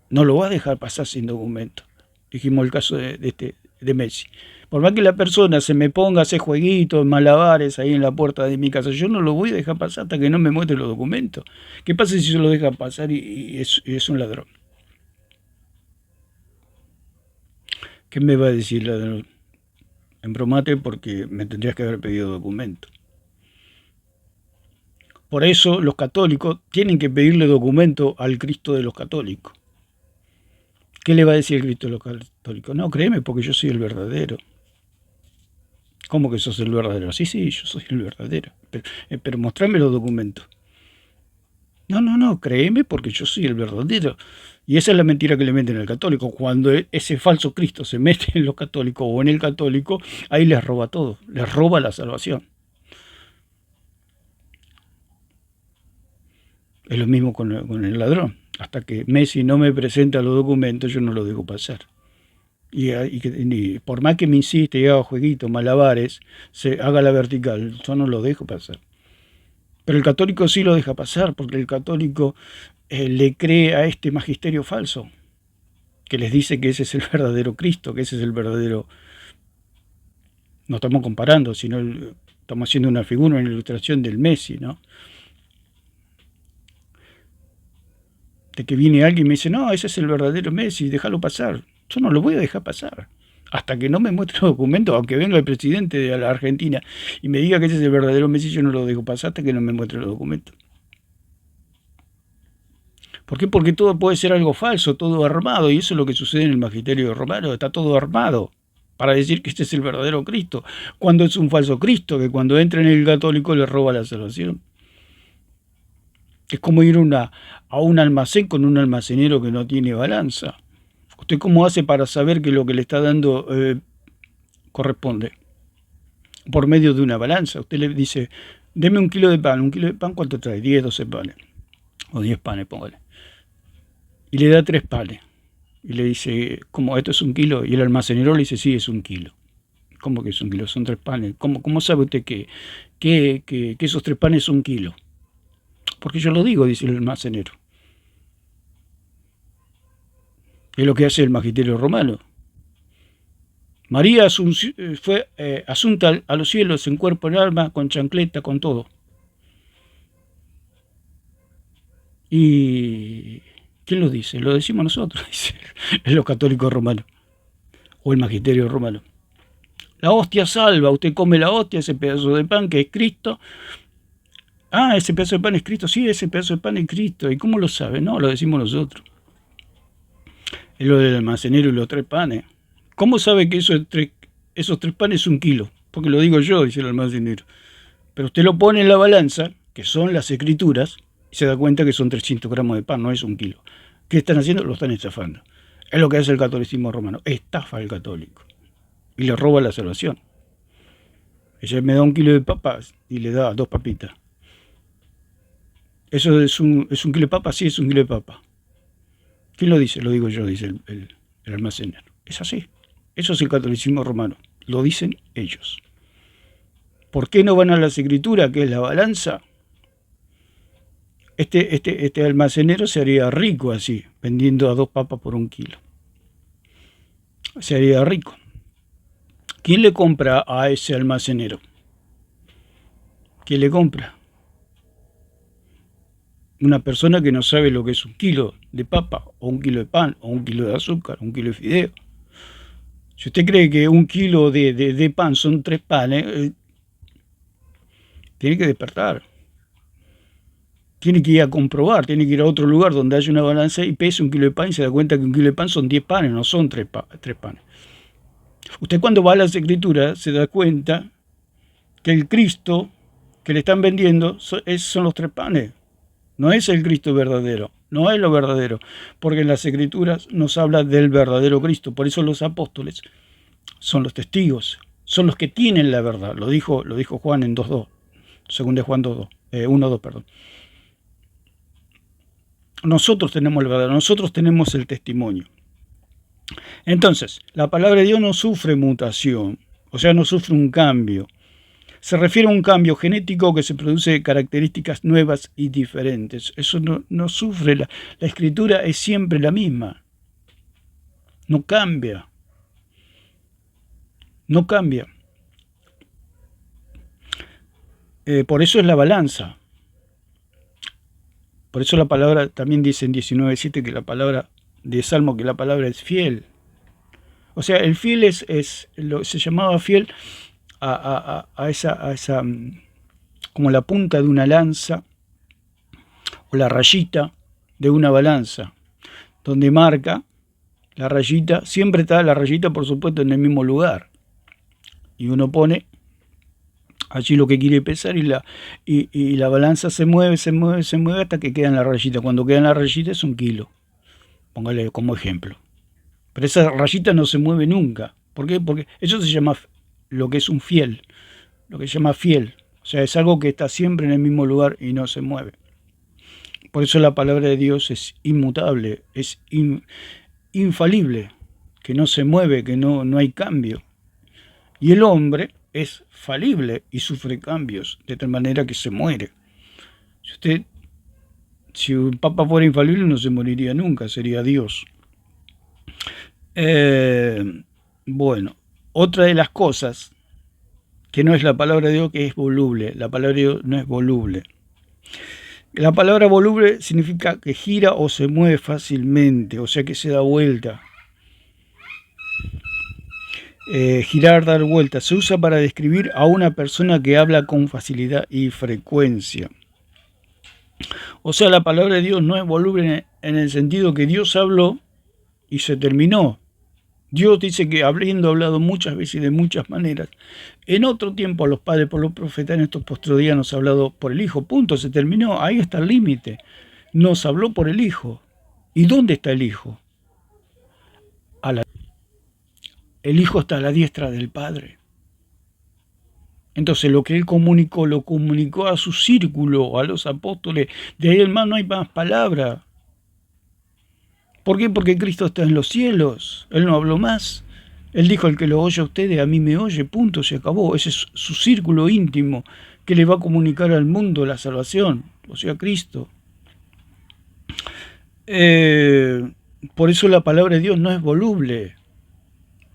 No lo va a dejar pasar sin documentos. Dijimos el caso de Messi. Por más que la persona se me ponga a hacer jueguitos, malabares ahí en la puerta de mi casa, yo no lo voy a dejar pasar hasta que no me muestre los documentos. ¿Qué pasa si se lo deja pasar y es un ladrón? ¿Qué me va a decir ladrón? Embromate porque me tendrías que haber pedido documento. Por eso los católicos tienen que pedirle documento al Cristo de los católicos. ¿Qué le va a decir el Cristo de los católicos? No, créeme porque yo soy el verdadero. ¿Cómo que sos el verdadero? Sí, yo soy el verdadero. Pero mostrame los documentos. No, créeme porque yo soy el verdadero. Y esa es la mentira que le meten al católico. Cuando ese falso Cristo se mete en los católicos o en el católico, ahí les roba todo, les roba la salvación. Es lo mismo con el ladrón. Hasta que Messi no me presenta los documentos, yo no los dejo pasar. Y por más que me insiste y haga jueguitos, malabares, se haga la vertical, yo no lo dejo pasar. Pero el católico sí lo deja pasar, porque el católico le cree a este magisterio falso, que les dice que ese es el verdadero Cristo, que ese es el verdadero... No estamos comparando, sino estamos haciendo una figura, una ilustración del Messi, ¿no? De que viene alguien y me dice, no, ese es el verdadero Messi, déjalo pasar. Yo no lo voy a dejar pasar. Hasta que no me muestre los documentos, aunque venga el presidente de la Argentina y me diga que ese es el verdadero Messi, yo no lo dejo pasar hasta que no me muestre los documentos. ¿Por qué? Porque todo puede ser algo falso, todo armado, y eso es lo que sucede en el magisterio romano, está todo armado para decir que este es el verdadero Cristo, cuando es un falso Cristo, que cuando entra en el católico le roba la salvación. Es como ir a un almacén con un almacenero que no tiene balanza. ¿Usted cómo hace para saber que lo que le está dando corresponde? Por medio de una balanza. Usted le dice, deme un kilo de pan. ¿Un kilo de pan cuánto trae? 10, 12 panes. O 10 panes, póngale. Y le da 3 panes. Y le dice, ¿cómo esto es un kilo? Y el almacenero le dice, sí, es un kilo. ¿Cómo que es un kilo? Son 3 panes. ¿Cómo sabe usted que esos 3 panes son un kilo? Porque yo lo digo, dice el almacenero. Es lo que hace el magisterio romano. María fue asunta a los cielos en cuerpo y alma, con chancleta, con todo. ¿Y quién lo dice? Lo decimos nosotros, dice los católicos romanos, o el magisterio romano. La hostia salva, usted come la hostia, ese pedazo de pan que es Cristo. Ah, ese pedazo de pan es Cristo, sí, ese pedazo de pan es Cristo. ¿Y cómo lo sabe? No, lo decimos nosotros. Es lo del almacenero y los 3 panes. ¿Cómo sabe que esos 3 panes es un kilo? Porque lo digo yo, dice el almacenero. Pero usted lo pone en la balanza, que son las escrituras, y se da cuenta que son 300 gramos de pan, no es un kilo. ¿Qué están haciendo? Lo están estafando. Es lo que hace el catolicismo romano. Estafa al católico. Y le roba la salvación. Ella me da 1 kilo de papas y le da 2 papitas. ¿Eso es un kilo de papas? Sí, es 1 kilo de papas. ¿Quién lo dice? Lo digo yo, dice el almacenero. Es así. Eso es el catolicismo romano. Lo dicen ellos. ¿Por qué no van a las escrituras, que es la balanza? Este almacenero se haría rico así, vendiendo a 2 papas por 1 kilo. Se haría rico. ¿Quién le compra a ese almacenero? ¿Quién le compra? Una persona que no sabe lo que es 1 kilo de papa, o 1 kilo de pan, o 1 kilo de azúcar, 1 kilo de fideo. Si usted cree que 1 kilo de pan son 3 panes, tiene que despertar. tiene que ir a comprobar, tiene que ir a otro lugar donde haya una balanza y pese 1 kilo de pan y se da cuenta que 1 kilo de pan son 10 panes, no son 3 panes. Usted cuando va a las Escrituras se da cuenta que el Cristo que le están vendiendo son los 3 panes. No es el Cristo verdadero, no es lo verdadero, porque en las Escrituras nos habla del verdadero Cristo. Por eso los apóstoles son los testigos, son los que tienen la verdad. Lo dijo Juan en 2.2, según de Juan 2.2, 1.2, perdón. Nosotros tenemos la verdad, nosotros tenemos el testimonio. Entonces, la palabra de Dios no sufre mutación, o sea, no sufre un cambio. Se refiere a un cambio genético que se produce de características nuevas y diferentes. Eso no sufre. La escritura es siempre la misma. No cambia. No cambia. Por eso es la balanza. Por eso la palabra también dice en 19.7 que la palabra de Salmo, que la palabra es fiel. O sea, el fiel se llamaba fiel a esa como la punta de una lanza o la rayita de una balanza, donde marca la rayita, siempre está la rayita por supuesto en el mismo lugar, y uno pone allí lo que quiere pesar y la balanza se mueve hasta que queda en la rayita. Cuando queda en la rayita es 1 kilo, póngale como ejemplo, pero esa rayita no se mueve nunca. ¿Por qué? Porque eso se llama lo que es un fiel, lo que se llama fiel, o sea, es algo que está siempre en el mismo lugar y no se mueve. Por eso la palabra de Dios es inmutable, es infalible, que no se mueve, que no hay cambio. Y el hombre es falible y sufre cambios, de tal manera que se muere. Si un papa fuera infalible no se moriría nunca, sería Dios. Bueno, otra de las cosas que no es la palabra de Dios, que es voluble. La palabra de Dios no es voluble. La palabra voluble significa que gira o se mueve fácilmente, o sea que se da vuelta. Girar, dar vuelta. Se usa para describir a una persona que habla con facilidad y frecuencia. O sea, la palabra de Dios no es voluble en el sentido que Dios habló y se terminó. Dios dice que habiendo hablado muchas veces y de muchas maneras, en otro tiempo a los padres por los profetas, en estos postreros días nos ha hablado por el Hijo. Punto, se terminó, ahí está el límite. Nos habló por el Hijo. ¿Y dónde está el Hijo? El Hijo está a la diestra del Padre. Entonces lo que Él comunicó, lo comunicó a su círculo, a los apóstoles. De ahí en más no hay más palabra. ¿Por qué? Porque Cristo está en los cielos. Él no habló más. Él dijo, el que lo oye a ustedes, a mí me oye, punto, se acabó. Ese es su círculo íntimo que le va a comunicar al mundo la salvación, o sea, Cristo. Por eso la palabra de Dios no es voluble.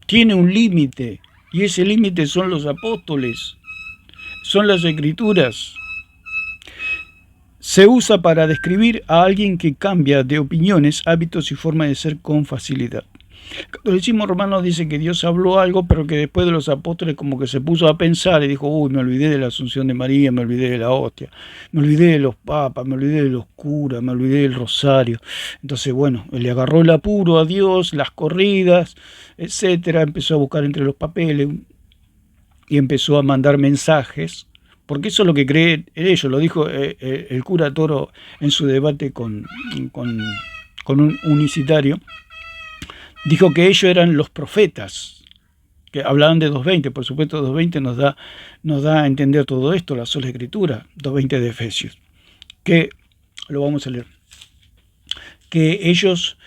Tiene un límite, y ese límite son los apóstoles, son las Escrituras. Se usa para describir a alguien que cambia de opiniones, hábitos y forma de ser con facilidad. El catolicismo romano dice que Dios habló algo, pero que después de los apóstoles como que se puso a pensar y dijo, uy, me olvidé de la Asunción de María, me olvidé de la hostia, me olvidé de los papas, me olvidé de los curas, me olvidé del rosario. Entonces, bueno, le agarró el apuro a Dios, las corridas, etcétera, empezó a buscar entre los papeles y empezó a mandar mensajes, porque eso es lo que creen ellos, lo dijo el cura Toro en su debate con un unicitario. Dijo que ellos eran los profetas, que hablaban de 2.20, por supuesto 2.20 nos da a entender todo esto, la sola escritura, 2.20 de Efesios, que lo vamos a leer, que ellos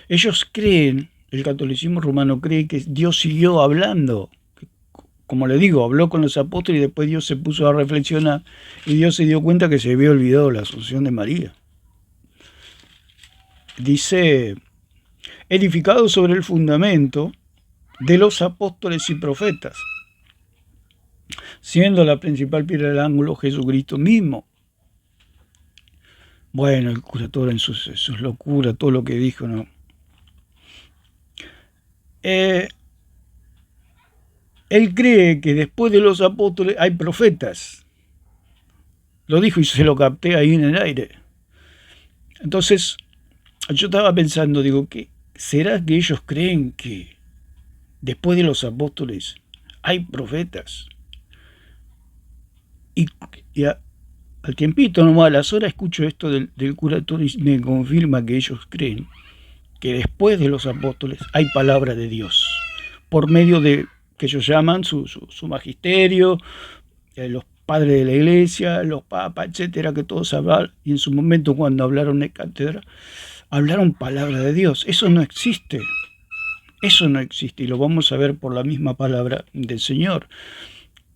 creen, el catolicismo romano cree que Dios siguió hablando, como le digo, habló con los apóstoles y después Dios se puso a reflexionar y Dios se dio cuenta que se había olvidado la Asunción de María. Dice, edificado sobre el fundamento de los apóstoles y profetas, siendo la principal piedra del ángulo Jesucristo mismo. Bueno, el cura Toro en sus locuras, todo lo que dijo, ¿no? Él cree que después de los apóstoles hay profetas. Lo dijo y se lo capté ahí en el aire. Entonces, yo estaba pensando, digo, ¿qué será que ellos creen que después de los apóstoles hay profetas? Y, y al tiempito, nomás a las horas, escucho esto del curatorio y me confirma que ellos creen que después de los apóstoles hay palabra de Dios, por medio de que ellos llaman su magisterio, los padres de la iglesia, los papas, etcétera, que todos hablaron, y en su momento cuando hablaron de cátedra, hablaron palabra de Dios. Eso no existe. Eso no existe, y lo vamos a ver por la misma palabra del Señor,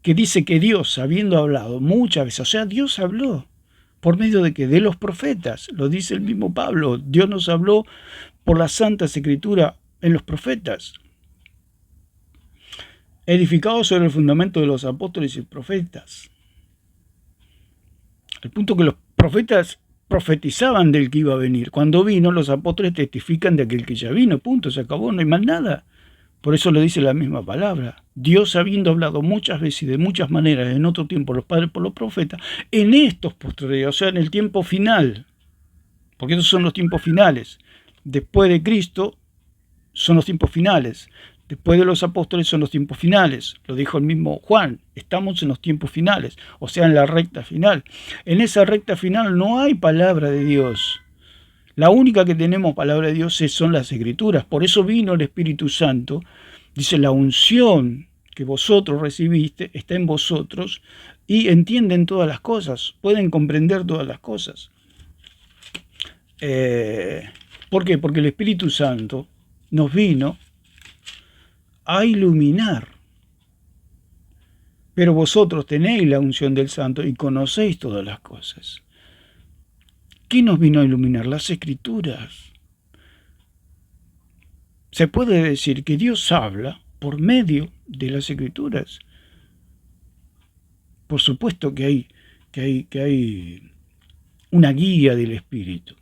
que dice que Dios, habiendo hablado muchas veces, o sea, Dios habló por medio de que de los profetas, lo dice el mismo Pablo, Dios nos habló por la Santa Escritura en los profetas, edificados sobre el fundamento de los apóstoles y profetas. Al punto que los profetas profetizaban del que iba a venir. Cuando vino, los apóstoles testifican de aquel que ya vino, punto, se acabó, no hay más nada. Por eso lo dice la misma palabra. Dios, habiendo hablado muchas veces y de muchas maneras en otro tiempo los padres por los profetas, en estos posteriores, o sea, en el tiempo final, porque esos son los tiempos finales. Después de Cristo son los tiempos finales. Después de los apóstoles son los tiempos finales. Lo dijo el mismo Juan. Estamos en los tiempos finales, o sea, en la recta final. En esa recta final no hay palabra de Dios. La única que tenemos palabra de Dios son las Escrituras. Por eso vino el Espíritu Santo. Dice, la unción que vosotros recibiste está en vosotros y entienden todas las cosas, pueden comprender todas las cosas. ¿Por qué? Porque el Espíritu Santo nos vino a iluminar. Pero vosotros tenéis la unción del Santo y conocéis todas las cosas. ¿Qué nos vino a iluminar? Las Escrituras. Se puede decir que Dios habla por medio de las Escrituras. Por supuesto que hay una guía del Espíritu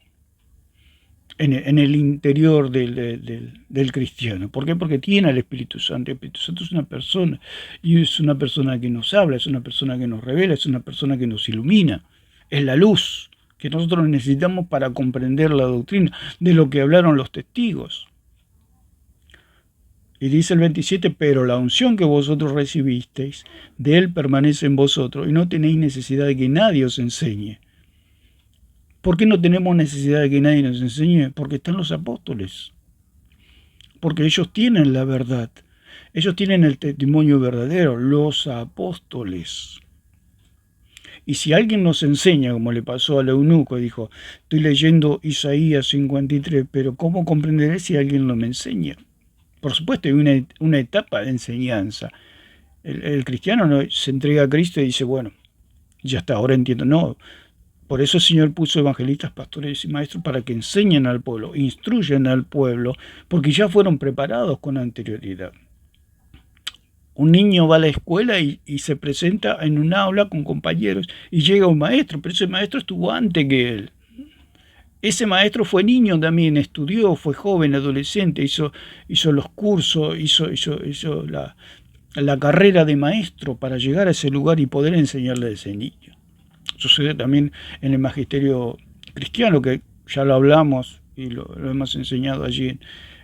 en el interior del cristiano. ¿Por qué? Porque tiene al Espíritu Santo. El Espíritu Santo es una persona, y es una persona que nos habla, es una persona que nos revela, es una persona que nos ilumina. Es la luz que nosotros necesitamos para comprender la doctrina, de lo que hablaron los testigos. Y dice el 27, pero la unción que vosotros recibisteis, de Él permanece en vosotros, y no tenéis necesidad de que nadie os enseñe. ¿Por qué no tenemos necesidad de que nadie nos enseñe? Porque están los apóstoles. Porque ellos tienen la verdad. Ellos tienen el testimonio verdadero, los apóstoles. Y si alguien nos enseña, como le pasó al eunuco, dijo, estoy leyendo Isaías 53, pero ¿cómo comprenderé si alguien no me enseña? Por supuesto, hay una etapa de enseñanza. El cristiano no se entrega a Cristo y dice, bueno, ya está, ahora entiendo. No, por eso el Señor puso evangelistas, pastores y maestros para que enseñen al pueblo, instruyan al pueblo, porque ya fueron preparados con anterioridad. Un niño va a la escuela y se presenta en un aula con compañeros y llega un maestro, pero ese maestro estuvo antes que él. Ese maestro fue niño también, estudió, fue joven, adolescente, hizo los cursos, hizo la carrera de maestro para llegar a ese lugar y poder enseñarle a ese niño. Sucede también en el magisterio cristiano, que ya lo hablamos y lo hemos enseñado allí en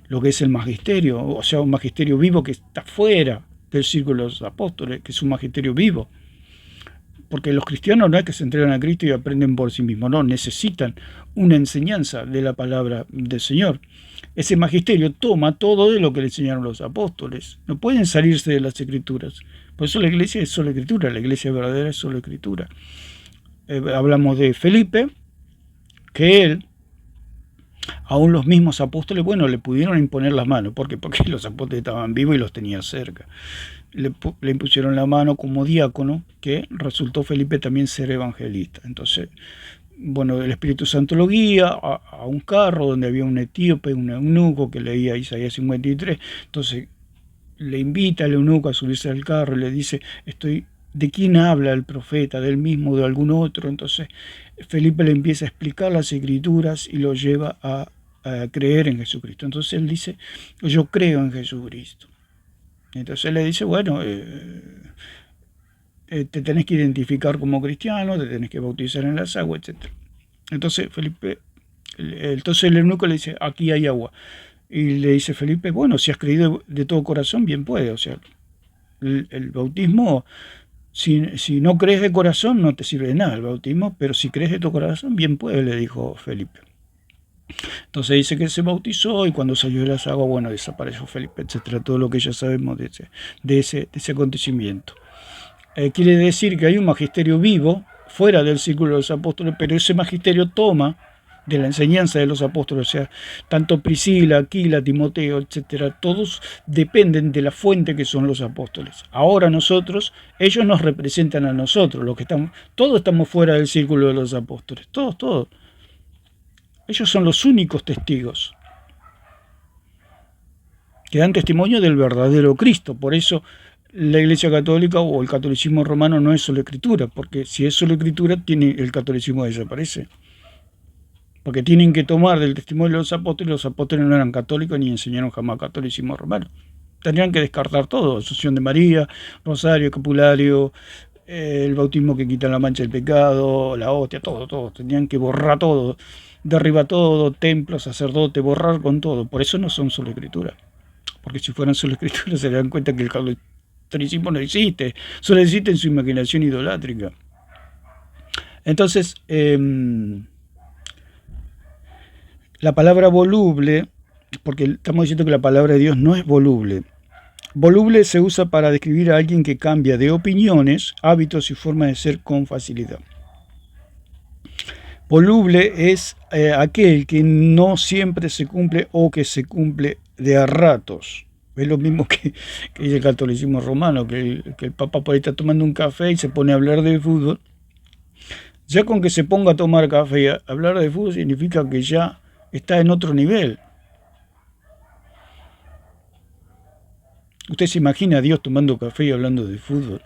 lo que es el magisterio, o sea, un magisterio vivo que está fuera del círculo de los apóstoles, que es un magisterio vivo. Porque los cristianos no es que se entregan a Cristo y aprenden por sí mismos, no, necesitan una enseñanza de la palabra del Señor. Ese magisterio toma todo de lo que le enseñaron los apóstoles, no pueden salirse de las Escrituras. Por eso la iglesia es solo Escritura, la iglesia verdadera es solo Escritura. Hablamos de Felipe, que él, aún los mismos apóstoles, bueno, le pudieron imponer las manos. ¿Por qué? Porque los apóstoles estaban vivos y los tenía cerca. Le impusieron la mano como diácono, que resultó Felipe también ser evangelista. Entonces, bueno, el Espíritu Santo lo guía a un carro donde había un etíope, un eunuco que leía Isaías 53. Entonces, le invita al eunuco a subirse al carro y le dice, ¿de quién habla el profeta? ¿Del mismo o de algún otro? Entonces Felipe le empieza a explicar las Escrituras y lo lleva a creer en Jesucristo. Entonces él dice, yo creo en Jesucristo. Entonces él le dice, bueno, te tenés que identificar como cristiano, te tenés que bautizar en las aguas, etc. Entonces Felipe Entonces el eunuco le dice, aquí hay agua. Y le dice Felipe, bueno, si has creído de todo corazón, bien puede. O sea, el bautismo, si no crees de corazón, no te sirve de nada el bautismo, pero si crees de tu corazón, bien puede, le dijo Felipe. Entonces dice que se bautizó y cuando salió de las aguas, bueno, desapareció Felipe, etcétera, todo lo que ya sabemos de ese acontecimiento. Quiere decir que hay un magisterio vivo fuera del círculo de los apóstoles, pero ese magisterio toma de la enseñanza de los apóstoles, o sea, tanto Priscila, Aquila, Timoteo, etcétera, todos dependen de la fuente que son los apóstoles. Ahora nosotros, ellos nos representan a nosotros, los que estamos, todos estamos fuera del círculo de los apóstoles, todos. Ellos son los únicos testigos que dan testimonio del verdadero Cristo. Por eso la Iglesia Católica o el catolicismo romano no es solo escritura, porque si es solo escritura, el catolicismo desaparece. Porque tienen que tomar del testimonio de los apóstoles no eran católicos ni enseñaron jamás catolicismo romano. Tendrían que descartar todo, Asunción de María, Rosario, Escapulario, el bautismo que quita la mancha del pecado, la hostia, todo. Tendrían que borrar todo, derribar todo, templo, sacerdote, borrar con todo. Por eso no son solo escritura. Porque si fueran solo escrituras se dan cuenta que el catolicismo no existe, solo existe en su imaginación idolátrica. Entonces, la palabra voluble, porque estamos diciendo que la palabra de Dios no es voluble. Voluble se usa para describir a alguien que cambia de opiniones, hábitos y forma de ser con facilidad. Voluble es aquel que no siempre se cumple o que se cumple de a ratos. Es lo mismo que dice el catolicismo romano, que el Papa por ahí está tomando un café y se pone a hablar de fútbol. Ya con que se ponga a tomar café y a hablar de fútbol significa que ya está en otro nivel. Usted se imagina a Dios tomando café y hablando de fútbol.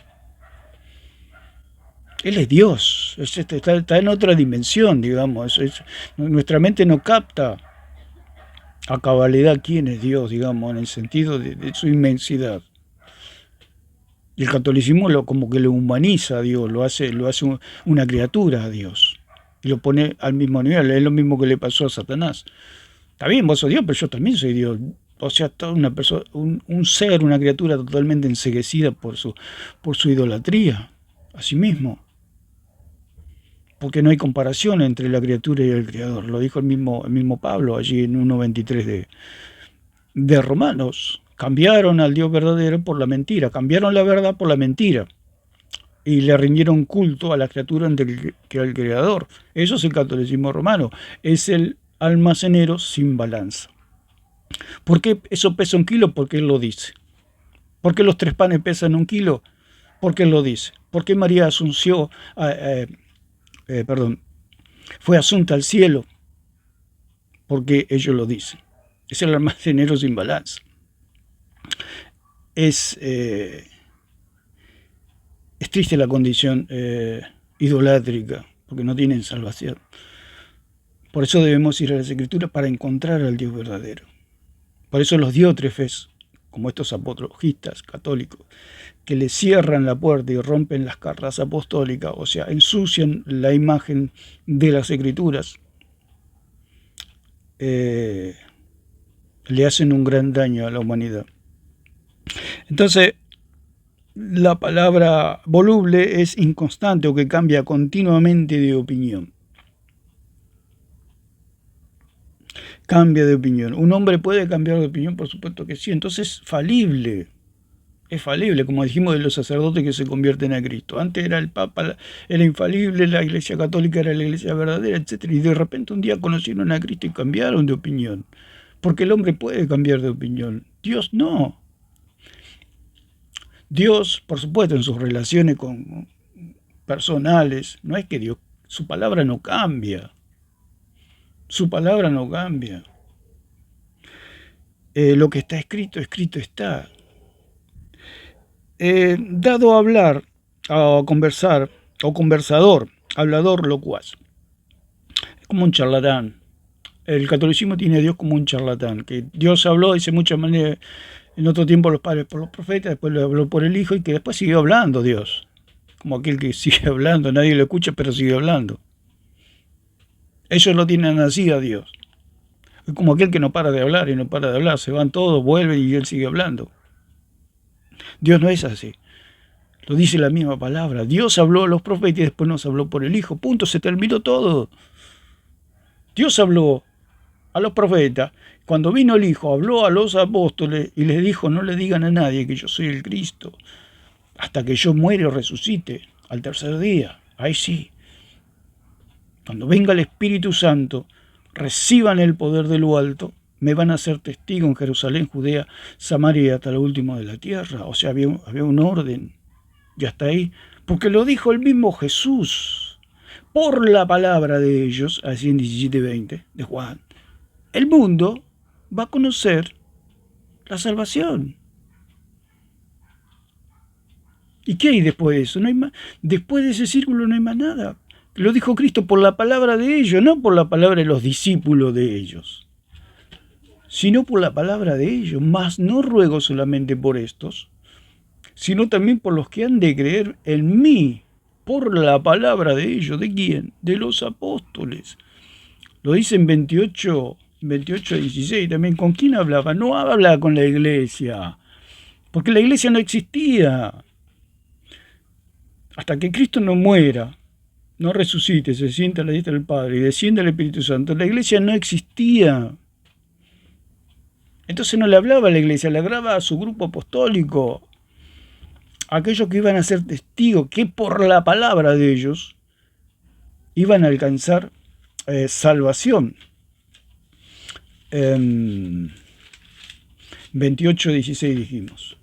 Él es Dios, está en otra dimensión, digamos. Nuestra mente no capta a cabalidad quién es Dios, digamos, en el sentido de su inmensidad. Y el catolicismo como que lo humaniza a Dios, lo hace una criatura a Dios. Y lo pone al mismo nivel, es lo mismo que le pasó a Satanás. Está bien, vos sos Dios, pero yo también soy Dios. O sea, toda una persona, un ser, una criatura totalmente enceguecida por su idolatría a sí mismo. Porque no hay comparación entre la criatura y el Creador. Lo dijo el mismo Pablo allí en 1.23 de Romanos. Cambiaron al Dios verdadero por la mentira. Cambiaron la verdad por la mentira. Y le rindieron culto a la criatura que al Creador. Eso es el catolicismo romano. Es el almacenero sin balanza. ¿Por qué eso pesa 1 kilo? Porque Él lo dice. ¿Por qué los 3 panes pesan 1 kilo? Porque Él lo dice. ¿Por qué María fue asunta al cielo? Porque ellos lo dicen. Es el almacenero sin balanza. Es triste la condición idolátrica, porque no tienen salvación. Por eso debemos ir a las Escrituras para encontrar al Dios verdadero. Por eso los diótrefes, como estos apologistas católicos, que le cierran la puerta y rompen las cartas apostólicas, o sea, ensucian la imagen de las Escrituras, le hacen un gran daño a la humanidad. Entonces, la palabra voluble es inconstante o que cambia continuamente de opinión. Cambia de opinión. ¿Un hombre puede cambiar de opinión? Por supuesto que sí. Entonces es falible. Es falible, como dijimos de los sacerdotes que se convierten a Cristo. Antes era el Papa, era infalible, la Iglesia Católica era la Iglesia verdadera, etc. Y de repente un día conocieron a Cristo y cambiaron de opinión. Porque el hombre puede cambiar de opinión. Dios no. Dios, por supuesto, en sus relaciones personales, no es que Dios, su palabra no cambia. Su palabra no cambia. Lo que está escrito, escrito está. Dado a hablar, a conversar, o conversador, hablador, locuaz. Es como un charlatán. El catolicismo tiene a Dios como un charlatán, que Dios habló, dice muchas maneras, en otro tiempo los padres por los profetas, después lo habló por el Hijo, y que después siguió hablando Dios. Como aquel que sigue hablando, nadie lo escucha, pero sigue hablando. Ellos lo tienen así a Dios. Es como aquel que no para de hablar y no para de hablar. Se van todos, vuelven y él sigue hablando. Dios no es así. Lo dice la misma palabra. Dios habló a los profetas y después nos habló por el Hijo. Punto, se terminó todo. Dios habló a los profetas. Cuando vino el Hijo, habló a los apóstoles y les dijo, no le digan a nadie que yo soy el Cristo, hasta que yo muera y resucite al tercer día. Ahí sí. Cuando venga el Espíritu Santo, reciban el poder de lo alto, me van a ser testigo en Jerusalén, Judea, Samaria y hasta lo último de la tierra. O sea, había un orden. Y hasta ahí. Porque lo dijo el mismo Jesús. Por la palabra de ellos, así en 17:20 de Juan, el mundo va a conocer la salvación. ¿Y qué hay después de eso? No hay más. Después de ese círculo no hay más nada. Lo dijo Cristo por la palabra de ellos, no por la palabra de los discípulos de ellos, sino por la palabra de ellos. Mas no ruego solamente por estos, sino también por los que han de creer en mí, por la palabra de ellos. ¿De quién? De los apóstoles. Lo dice en 28:16 también. ¿Con quién hablaba? No habla con la iglesia, porque la iglesia no existía. Hasta que Cristo no muera, no resucite, se sienta a la diestra del Padre y desciende el Espíritu Santo, la iglesia no existía. Entonces no le hablaba a la iglesia, le hablaba a su grupo apostólico, aquellos que iban a ser testigos, que por la palabra de ellos iban a alcanzar salvación. 28:16 dijimos.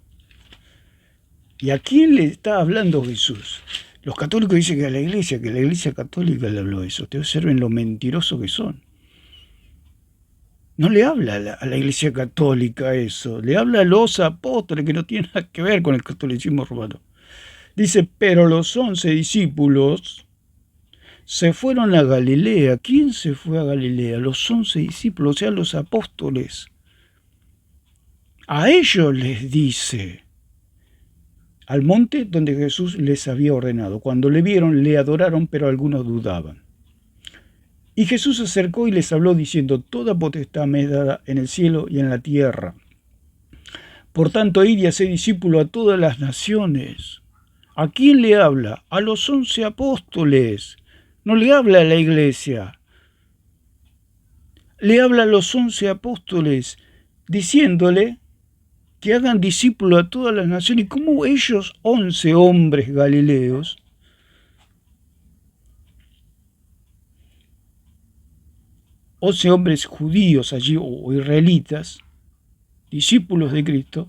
¿Y a quién le está hablando Jesús? Los católicos dicen que la iglesia católica le habló eso. Ustedes observen lo mentirosos que son. No le habla a la iglesia católica eso, le habla a los apóstoles, que no tienen nada que ver con el catolicismo romano. Dice, pero los 11 discípulos se fueron a Galilea. ¿Quién se fue a Galilea? Los 11 discípulos, o sea, los apóstoles. A ellos les dice, al monte donde Jesús les había ordenado. Cuando le vieron, le adoraron, pero algunos dudaban. Y Jesús se acercó y les habló diciendo, toda potestad me es dada en el cielo y en la tierra. Por tanto, id y haced discípulo a todas las naciones. ¿A quién le habla? A los 11 apóstoles. No le habla a la iglesia. Le habla a los 11 apóstoles, diciéndole que hagan discípulo a todas las naciones. ¿Y cómo ellos, 11 hombres galileos, 11 hombres judíos allí o israelitas, discípulos de Cristo,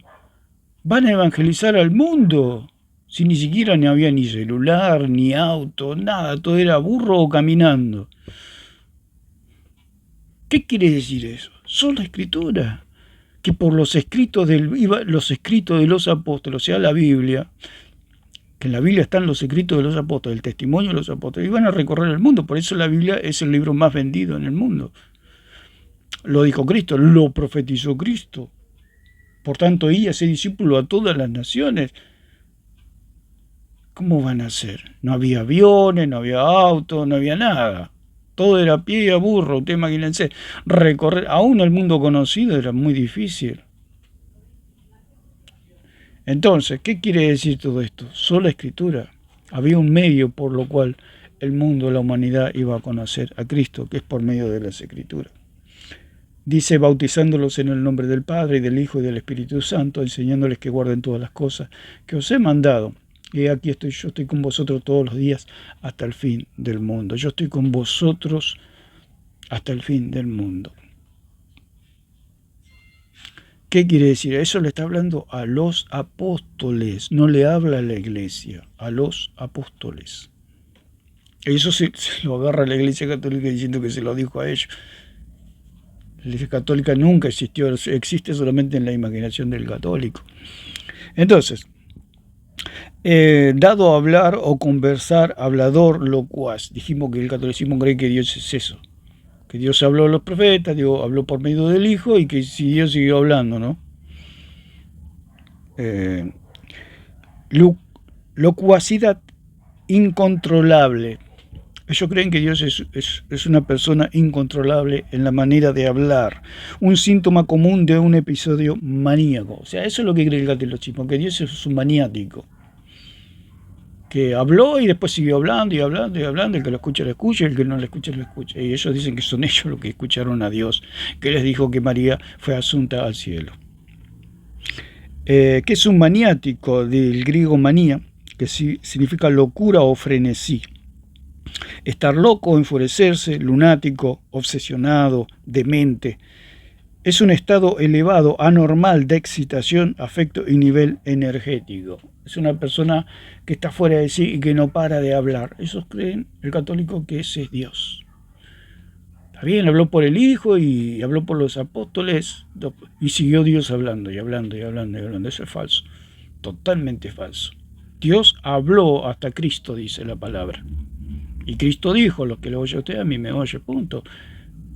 van a evangelizar al mundo? Si ni siquiera ni había ni celular, ni auto, nada, todo era burro o caminando. ¿Qué quiere decir eso? Son la Escritura, que por los escritos de los apóstoles, o sea, la Biblia, que en la Biblia están los escritos de los apóstoles, el testimonio de los apóstoles, y van a recorrer el mundo. Por eso la Biblia es el libro más vendido en el mundo. Lo dijo Cristo, lo profetizó Cristo. Por tanto, id y haced discípulo a todas las naciones. ¿Cómo van a ser? No había aviones, no había autos, no había nada. Todo era a pie y a burro. Ustedes imagínense, recorrer aún el mundo conocido era muy difícil. Entonces, ¿qué quiere decir todo esto? Sola Escritura. Había un medio por lo cual el mundo, la humanidad, iba a conocer a Cristo, que es por medio de las Escrituras. Dice, bautizándolos en el nombre del Padre, y del Hijo y del Espíritu Santo, enseñándoles que guarden todas las cosas que os he mandado. Y aquí yo estoy con vosotros todos los días hasta el fin del mundo. Yo estoy con vosotros hasta el fin del mundo. ¿Qué quiere decir? Eso le está hablando a los apóstoles, no le habla a la iglesia, a los apóstoles. Eso se lo agarra la iglesia católica diciendo que se lo dijo a ellos. La iglesia católica nunca existió, existe solamente en la imaginación del católico. Entonces, dado a hablar o conversar, hablador, locuaz. Dijimos que el catolicismo cree que Dios es eso, que Dios habló a los profetas, Dios habló por medio del Hijo y que Dios siguió hablando, ¿no? Locuacidad incontrolable, Ellos creen que Dios es una persona incontrolable en la manera de hablar, un síntoma común de un episodio maníaco. O sea, eso es lo que cree el catolicismo, que Dios es un maniático, que habló y después siguió hablando y hablando y hablando, el que lo escucha, y el que no lo escucha, lo escucha. Y ellos dicen que son ellos los que escucharon a Dios, que les dijo que María fue asunta al cielo. Que es un maniático, del griego manía, que significa locura o frenesí. Estar loco, enfurecerse, lunático, obsesionado, demente. Es un estado elevado, anormal de excitación, afecto y nivel energético. Es una persona que está fuera de sí y que no para de hablar. Esos creen, el católico, que ese es Dios. Está bien, habló por el Hijo y habló por los apóstoles y siguió Dios hablando y hablando y hablando y hablando. Eso es falso, totalmente falso. Dios habló hasta Cristo, dice la palabra. Y Cristo dijo, los que lo oye a usted, a mí me oye, punto.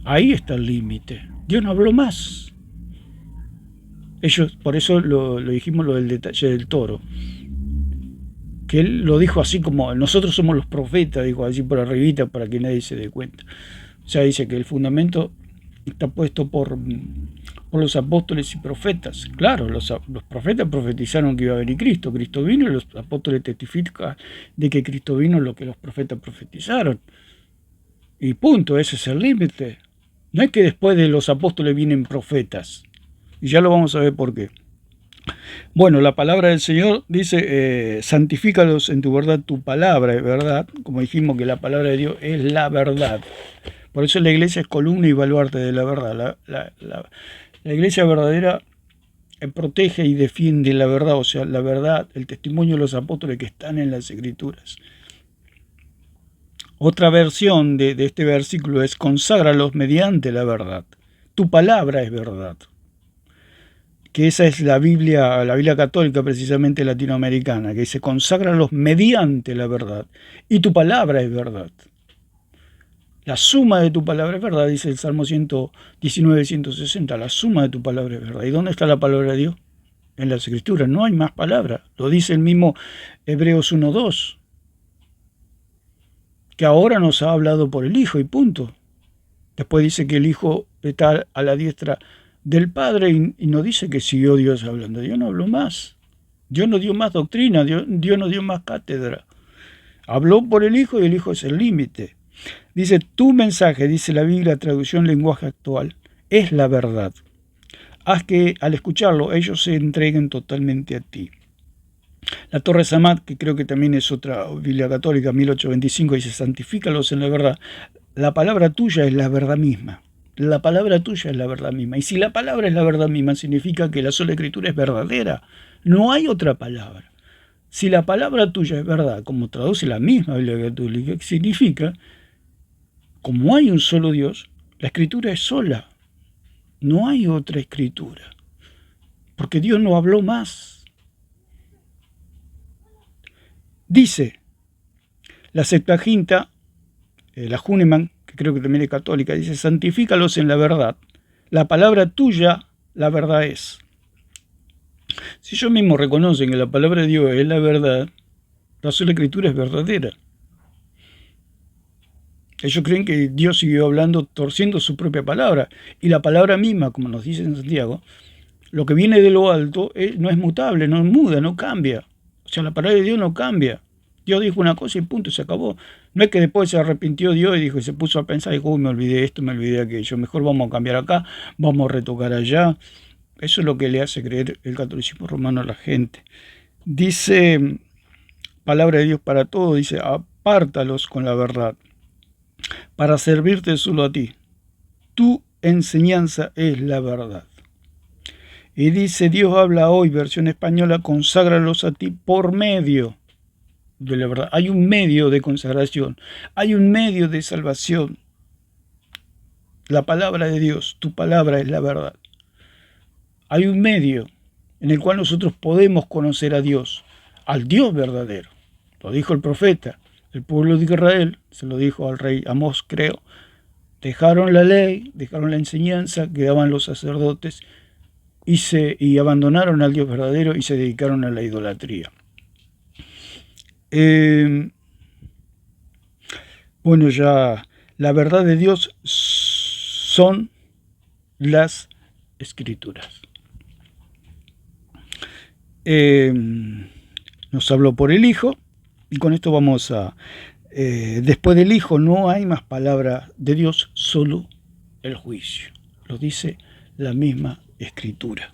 Ahí está el límite. Dios no habló más. Ellos, por eso lo dijimos lo del detalle del toro. Que él lo dijo así como, nosotros somos los profetas, dijo así por arribita para que nadie se dé cuenta. O sea, dice que el fundamento está puesto por los apóstoles y profetas. Claro, los profetas profetizaron que iba a venir Cristo. Cristo vino y los apóstoles testifican de que Cristo vino lo que los profetas profetizaron. Y punto, ese es el límite. No es que después de los apóstoles vienen profetas. Y ya lo vamos a ver por qué. Bueno, la palabra del Señor dice, santifícalos en tu verdad, tu palabra es verdad. Como dijimos que la palabra de Dios es la verdad. Por eso la iglesia es columna y baluarte de la verdad. La iglesia verdadera protege y defiende la verdad, o sea, la verdad, el testimonio de los apóstoles que están en las Escrituras. Otra versión de este versículo es, conságralos mediante la verdad. Tu palabra es verdad. Que esa es la Biblia católica, precisamente latinoamericana, que dice, conságralos mediante la verdad. Y tu palabra es verdad. La suma de tu palabra es verdad, dice el Salmo 119, 160. La suma de tu palabra es verdad. ¿Y dónde está la palabra de Dios? En las Escrituras. No hay más palabra. Lo dice el mismo Hebreos 1:2. Que ahora nos ha hablado por el Hijo y punto. Después dice que el Hijo está a la diestra del Padre y no dice que siguió Dios hablando. Dios no habló más. Dios no dio más doctrina, Dios no dio más cátedra. Habló por el Hijo y el Hijo es el límite. Dice, tu mensaje, dice la Biblia, traducción lenguaje actual, es la verdad. Haz que al escucharlo ellos se entreguen totalmente a ti. La Torre Samad, que creo que también es otra Biblia católica, 1825, dice, santifícalos en la verdad. La palabra tuya es la verdad misma. La palabra tuya es la verdad misma. Y si la palabra es la verdad misma, significa que la sola escritura es verdadera. No hay otra palabra. Si la palabra tuya es verdad, como traduce la misma Biblia católica, significa, como hay un solo Dios, la escritura es sola. No hay otra escritura. Porque Dios no habló más. Dice la Septuaginta, la Hahnemann, que creo que también es católica, dice, santifícalos en la verdad. La palabra tuya, la verdad es. Si ellos mismos reconocen que la palabra de Dios es la verdad, la sola escritura es verdadera. Ellos creen que Dios siguió hablando torciendo su propia palabra. Y la palabra misma, como nos dice en Santiago, lo que viene de lo alto no es mutable, no es muda, no cambia. O sea, la palabra de Dios no cambia. Dios dijo una cosa y punto, se acabó. No es que después se arrepintió Dios y dijo, y se puso a pensar, y dijo, me olvidé esto, me olvidé aquello, mejor vamos a cambiar acá, vamos a retocar allá. Eso es lo que le hace creer el catolicismo romano a la gente. Dice, palabra de Dios para todo, dice, apártalos con la verdad, para servirte solo a ti. Tu enseñanza es la verdad. Y dice, Dios habla hoy, versión española, conságralos a ti por medio de la verdad. Hay un medio de consagración, hay un medio de salvación. La palabra de Dios, tu palabra es la verdad. Hay un medio en el cual nosotros podemos conocer a Dios, al Dios verdadero. Lo dijo el profeta, el pueblo de Israel, se lo dijo al rey Amós, creo. Dejaron la ley, dejaron la enseñanza que daban los sacerdotes y abandonaron al Dios verdadero y se dedicaron a la idolatría. Bueno, ya la verdad de Dios son las Escrituras. Nos habló por el Hijo, y con esto vamos a... después del Hijo no hay más palabra de Dios, solo el juicio. Lo dice la misma Escritura.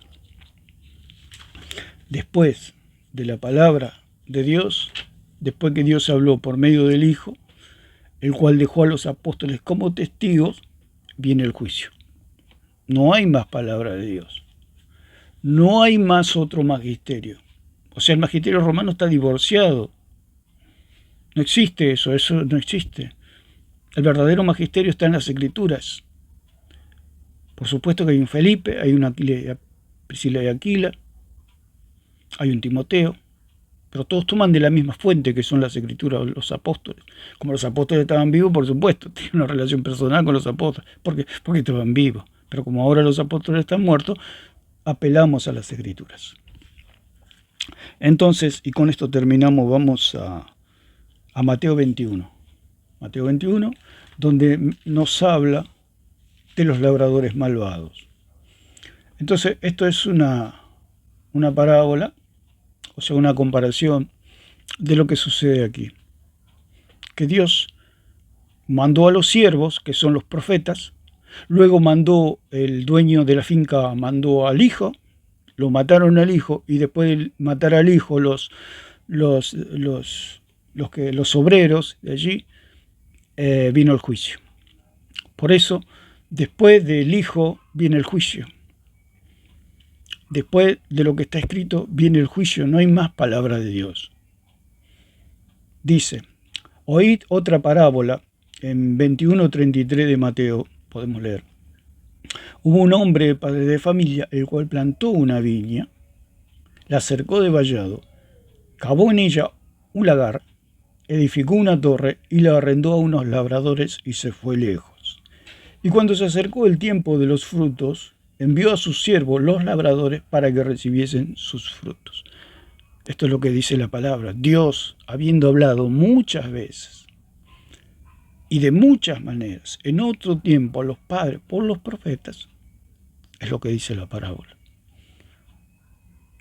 Después de la palabra de Dios, después que Dios habló por medio del Hijo, el cual dejó a los apóstoles como testigos, viene el juicio. No hay más palabra de Dios. No hay más otro magisterio. O sea, el magisterio romano está divorciado. No existe eso no existe. El verdadero magisterio está en las Escrituras. Por supuesto que hay un Felipe, hay una Priscila y Aquila, hay un Timoteo, pero todos toman de la misma fuente que son las Escrituras, los apóstoles. Como los apóstoles estaban vivos, por supuesto, tienen una relación personal con los apóstoles, porque estaban vivos. Pero como ahora los apóstoles están muertos, apelamos a las Escrituras. Entonces, y con esto terminamos, vamos a Mateo 21. Mateo 21, donde nos habla de los labradores malvados. Entonces, esto es una parábola, o sea, una comparación de lo que sucede aquí. Que Dios mandó a los siervos, que son los profetas, luego mandó el dueño de la finca, mandó al hijo, lo mataron al hijo, y después de matar al hijo, los obreros de allí, vino el juicio. Por eso, después del hijo viene el juicio. Después de lo que está escrito viene el juicio, no hay más palabra de Dios. Dice, oíd otra parábola, en 21:33 de Mateo, podemos leer. Hubo un hombre, padre de familia, el cual plantó una viña, la cercó de vallado, cavó en ella un lagar, edificó una torre y la arrendó a unos labradores y se fue lejos. Y cuando se acercó el tiempo de los frutos, envió a sus siervos los labradores para que recibiesen sus frutos. Esto es lo que dice la palabra. Dios, habiendo hablado muchas veces y de muchas maneras, en otro tiempo a los padres por los profetas, es lo que dice la parábola.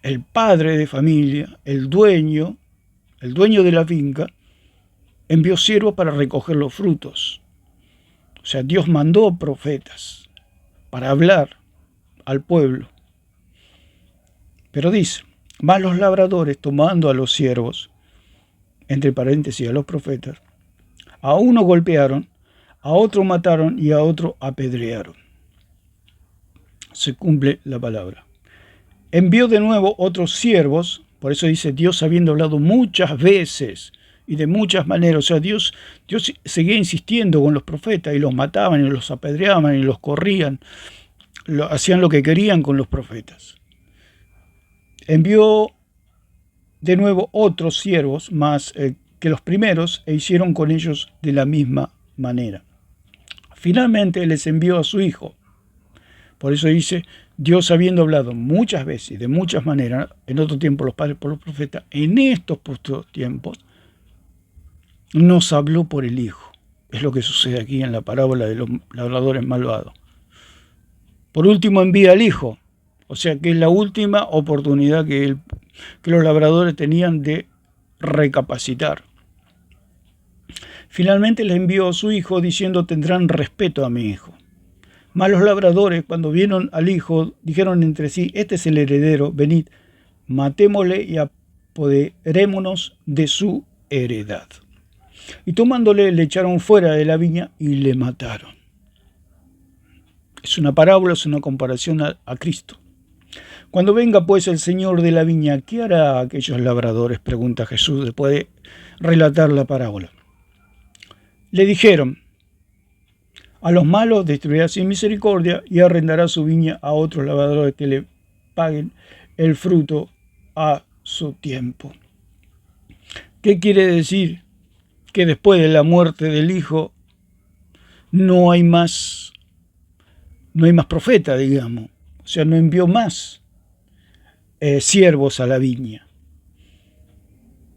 El padre de familia, el dueño de la finca, envió siervos para recoger los frutos. O sea, Dios mandó profetas para hablar al pueblo. Pero dice, más los labradores, tomando a los siervos, entre paréntesis a los profetas, a uno golpearon, a otro mataron y a otro apedrearon. Se cumple la palabra. Envió de nuevo otros siervos, por eso dice Dios habiendo hablado muchas veces y de muchas maneras. O sea, Dios seguía insistiendo con los profetas y los mataban y los apedreaban y los corrían, hacían lo que querían con los profetas. Envió de nuevo otros siervos más que los primeros e hicieron con ellos de la misma manera. Finalmente les envió a su hijo. Por eso dice, Dios habiendo hablado muchas veces y de muchas maneras, en otro tiempo los padres por los profetas, en estos posteriores tiempos, nos habló por el Hijo. Es lo que sucede aquí en la parábola de los labradores malvados. Por último envía al Hijo, o sea que es la última oportunidad que los labradores tenían de recapacitar. Finalmente le envió a su hijo diciendo, tendrán respeto a mi hijo. Mas los labradores, cuando vieron al hijo, dijeron entre sí, este es el heredero, venid, matémosle y apoderémonos de su heredad. Y tomándole, le echaron fuera de la viña y le mataron. Es una parábola, es una comparación a Cristo. Cuando venga pues el Señor de la viña, ¿qué hará a aquellos labradores? Pregunta Jesús después de relatar la parábola. Le dijeron, a los malos destruirá sin misericordia y arrendará su viña a otros labradores que le paguen el fruto a su tiempo. ¿Qué quiere decir? Que después de la muerte del Hijo no hay más profeta, digamos. O sea, no envió más siervos a la viña.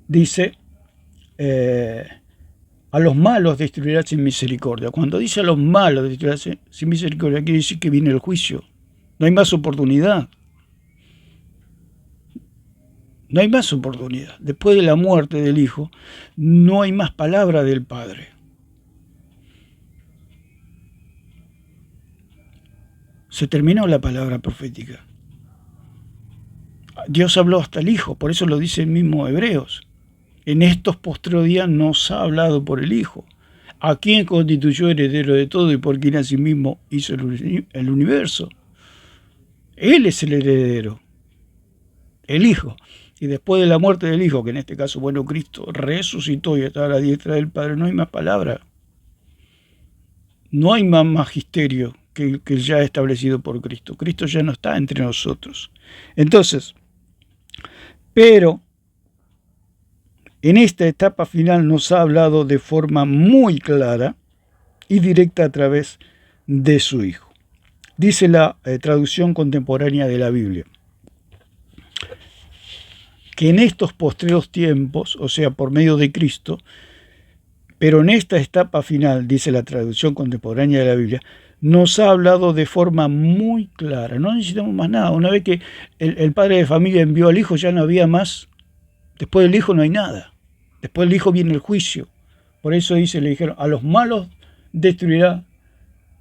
Dice, A los malos destruirá sin misericordia. Cuando dice a los malos destruirá sin misericordia, quiere decir que viene el juicio. No hay más oportunidad. No hay más oportunidad. Después de la muerte del Hijo, no hay más palabra del Padre. Se terminó la palabra profética. Dios habló hasta el Hijo, por eso lo dice el mismo Hebreos. En estos postreros días nos ha hablado por el Hijo, a quien constituyó heredero de todo y por quien asimismo hizo el universo. Él es el heredero, el Hijo. Y después de la muerte del Hijo, que en este caso, bueno, Cristo resucitó y está a la diestra del Padre, no hay más palabra. No hay más magisterio que el ya establecido por Cristo. Cristo ya no está entre nosotros. Entonces, pero en esta etapa final nos ha hablado de forma muy clara y directa a través de su Hijo. Dice la traducción contemporánea de la Biblia, que en estos postreros tiempos, o sea, por medio de Cristo, pero en esta etapa final, dice la traducción contemporánea de la Biblia, nos ha hablado de forma muy clara. No necesitamos más nada. Una vez que el padre de familia envió al Hijo, ya no había más. Después del Hijo no hay nada. Después del Hijo viene el juicio. Por eso dice, le dijeron, a los malos destruirá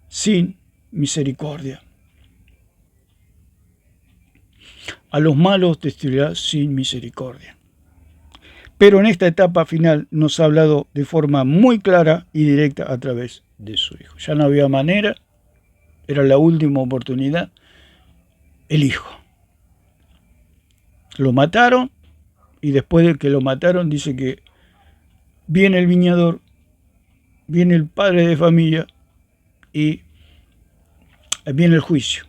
sin misericordia. A los malos destruirá sin misericordia. Pero en esta etapa final nos ha hablado de forma muy clara y directa a través de su Hijo. Ya no había manera, era la última oportunidad, el Hijo. Lo mataron y después de que lo mataron dice que viene el viñador, viene el padre de familia y viene el juicio.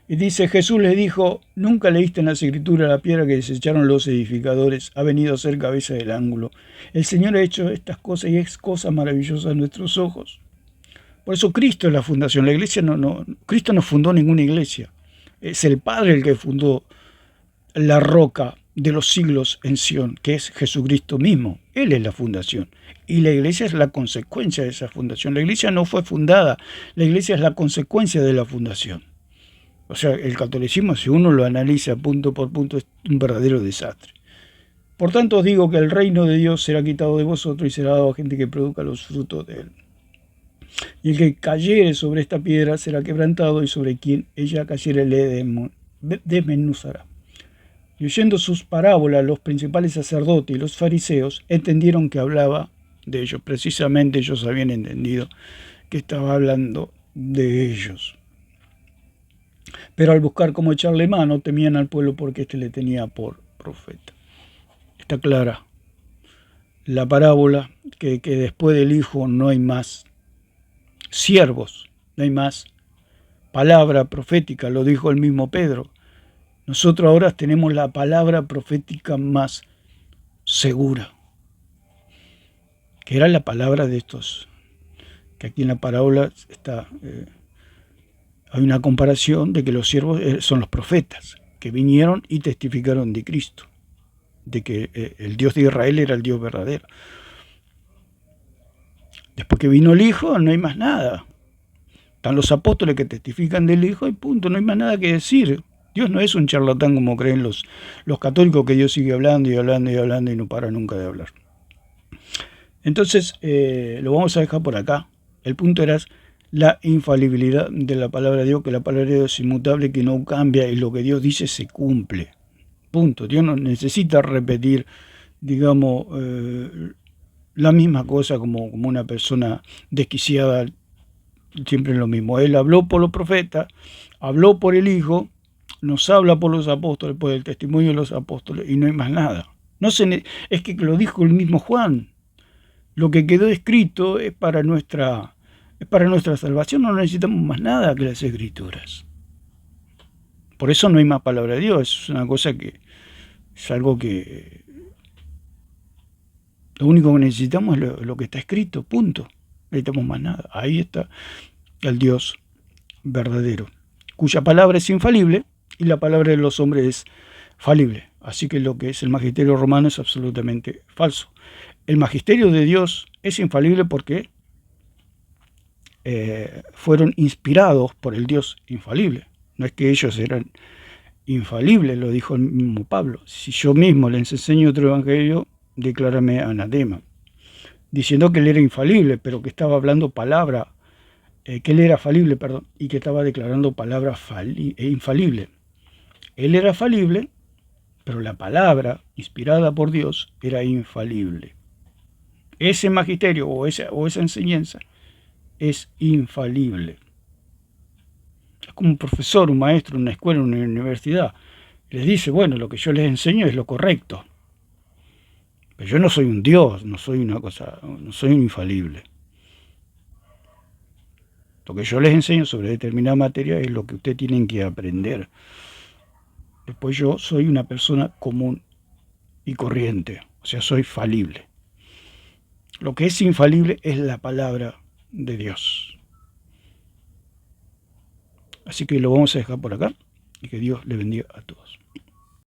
Y dice, Jesús les dijo, ¿nunca leíste en las Escrituras la piedra que desecharon los edificadores? Ha venido a ser cabeza del ángulo. El Señor ha hecho estas cosas y es cosa maravillosa a nuestros ojos. Por eso Cristo es la fundación. La iglesia Cristo no fundó ninguna iglesia. Es el Padre el que fundó la roca de los siglos en Sión, que es Jesucristo mismo. Él es la fundación. Y la iglesia es la consecuencia de esa fundación. La iglesia no fue fundada. La iglesia es la consecuencia de la fundación. O sea, el catolicismo, si uno lo analiza punto por punto, es un verdadero desastre. Por tanto, os digo que el reino de Dios será quitado de vosotros y será dado a gente que produzca los frutos de él. Y el que cayere sobre esta piedra será quebrantado, y sobre quien ella cayere le desmenuzará. Y oyendo sus parábolas, los principales sacerdotes y los fariseos entendieron que hablaba de ellos. Precisamente ellos habían entendido que estaba hablando de ellos. Pero al buscar cómo echarle mano, temían al pueblo porque éste le tenía por profeta. Está clara la parábola que después del Hijo no hay más siervos, no hay más palabra profética, lo dijo el mismo Pedro. Nosotros ahora tenemos la palabra profética más segura, que era la palabra de estos, que aquí en la parábola está... hay una comparación de que los siervos son los profetas, que vinieron y testificaron de Cristo, de que el Dios de Israel era el Dios verdadero. Después que vino el Hijo, no hay más nada. Están los apóstoles que testifican del Hijo y punto, no hay más nada que decir. Dios no es un charlatán como creen los católicos, que Dios sigue hablando y hablando y hablando y no para nunca de hablar. Entonces, lo vamos a dejar por acá. El punto era la infalibilidad de la palabra de Dios, que la palabra de Dios es inmutable, que no cambia y lo que Dios dice se cumple. Punto. Dios no necesita repetir, digamos, la misma cosa como una persona desquiciada, siempre es lo mismo. Él habló por los profetas, habló por el Hijo, nos habla por los apóstoles, por el testimonio de los apóstoles, y no hay más nada. Es que lo dijo el mismo Juan. Lo que quedó escrito es para nuestra salvación, no necesitamos más nada que las Escrituras. Por eso no hay más palabra de Dios, es una cosa que es algo que lo único que necesitamos es lo que está escrito, punto. No necesitamos más nada. Ahí está el Dios verdadero, cuya palabra es infalible y la palabra de los hombres es falible. Así que lo que es el magisterio romano es absolutamente falso. El magisterio de Dios es infalible porque fueron inspirados por el Dios infalible. No es que ellos eran infalibles, lo dijo el mismo Pablo. Si yo mismo les enseño otro evangelio, declárame anatema. Diciendo que él era infalible, pero que estaba hablando palabra, que él era falible, perdón, y que estaba declarando palabra infalible. Él era falible, pero la palabra inspirada por Dios era infalible. Ese magisterio o esa enseñanza es infalible. Es como un profesor, un maestro en una escuela, en una universidad. Les dice, bueno, lo que yo les enseño es lo correcto. Pero yo no soy un Dios, no soy una cosa, no soy un infalible. Lo que yo les enseño sobre determinada materia es lo que ustedes tienen que aprender. Después yo soy una persona común y corriente, o sea, soy falible. Lo que es infalible es la palabra de Dios. Así que lo vamos a dejar por acá y que Dios le bendiga a todos.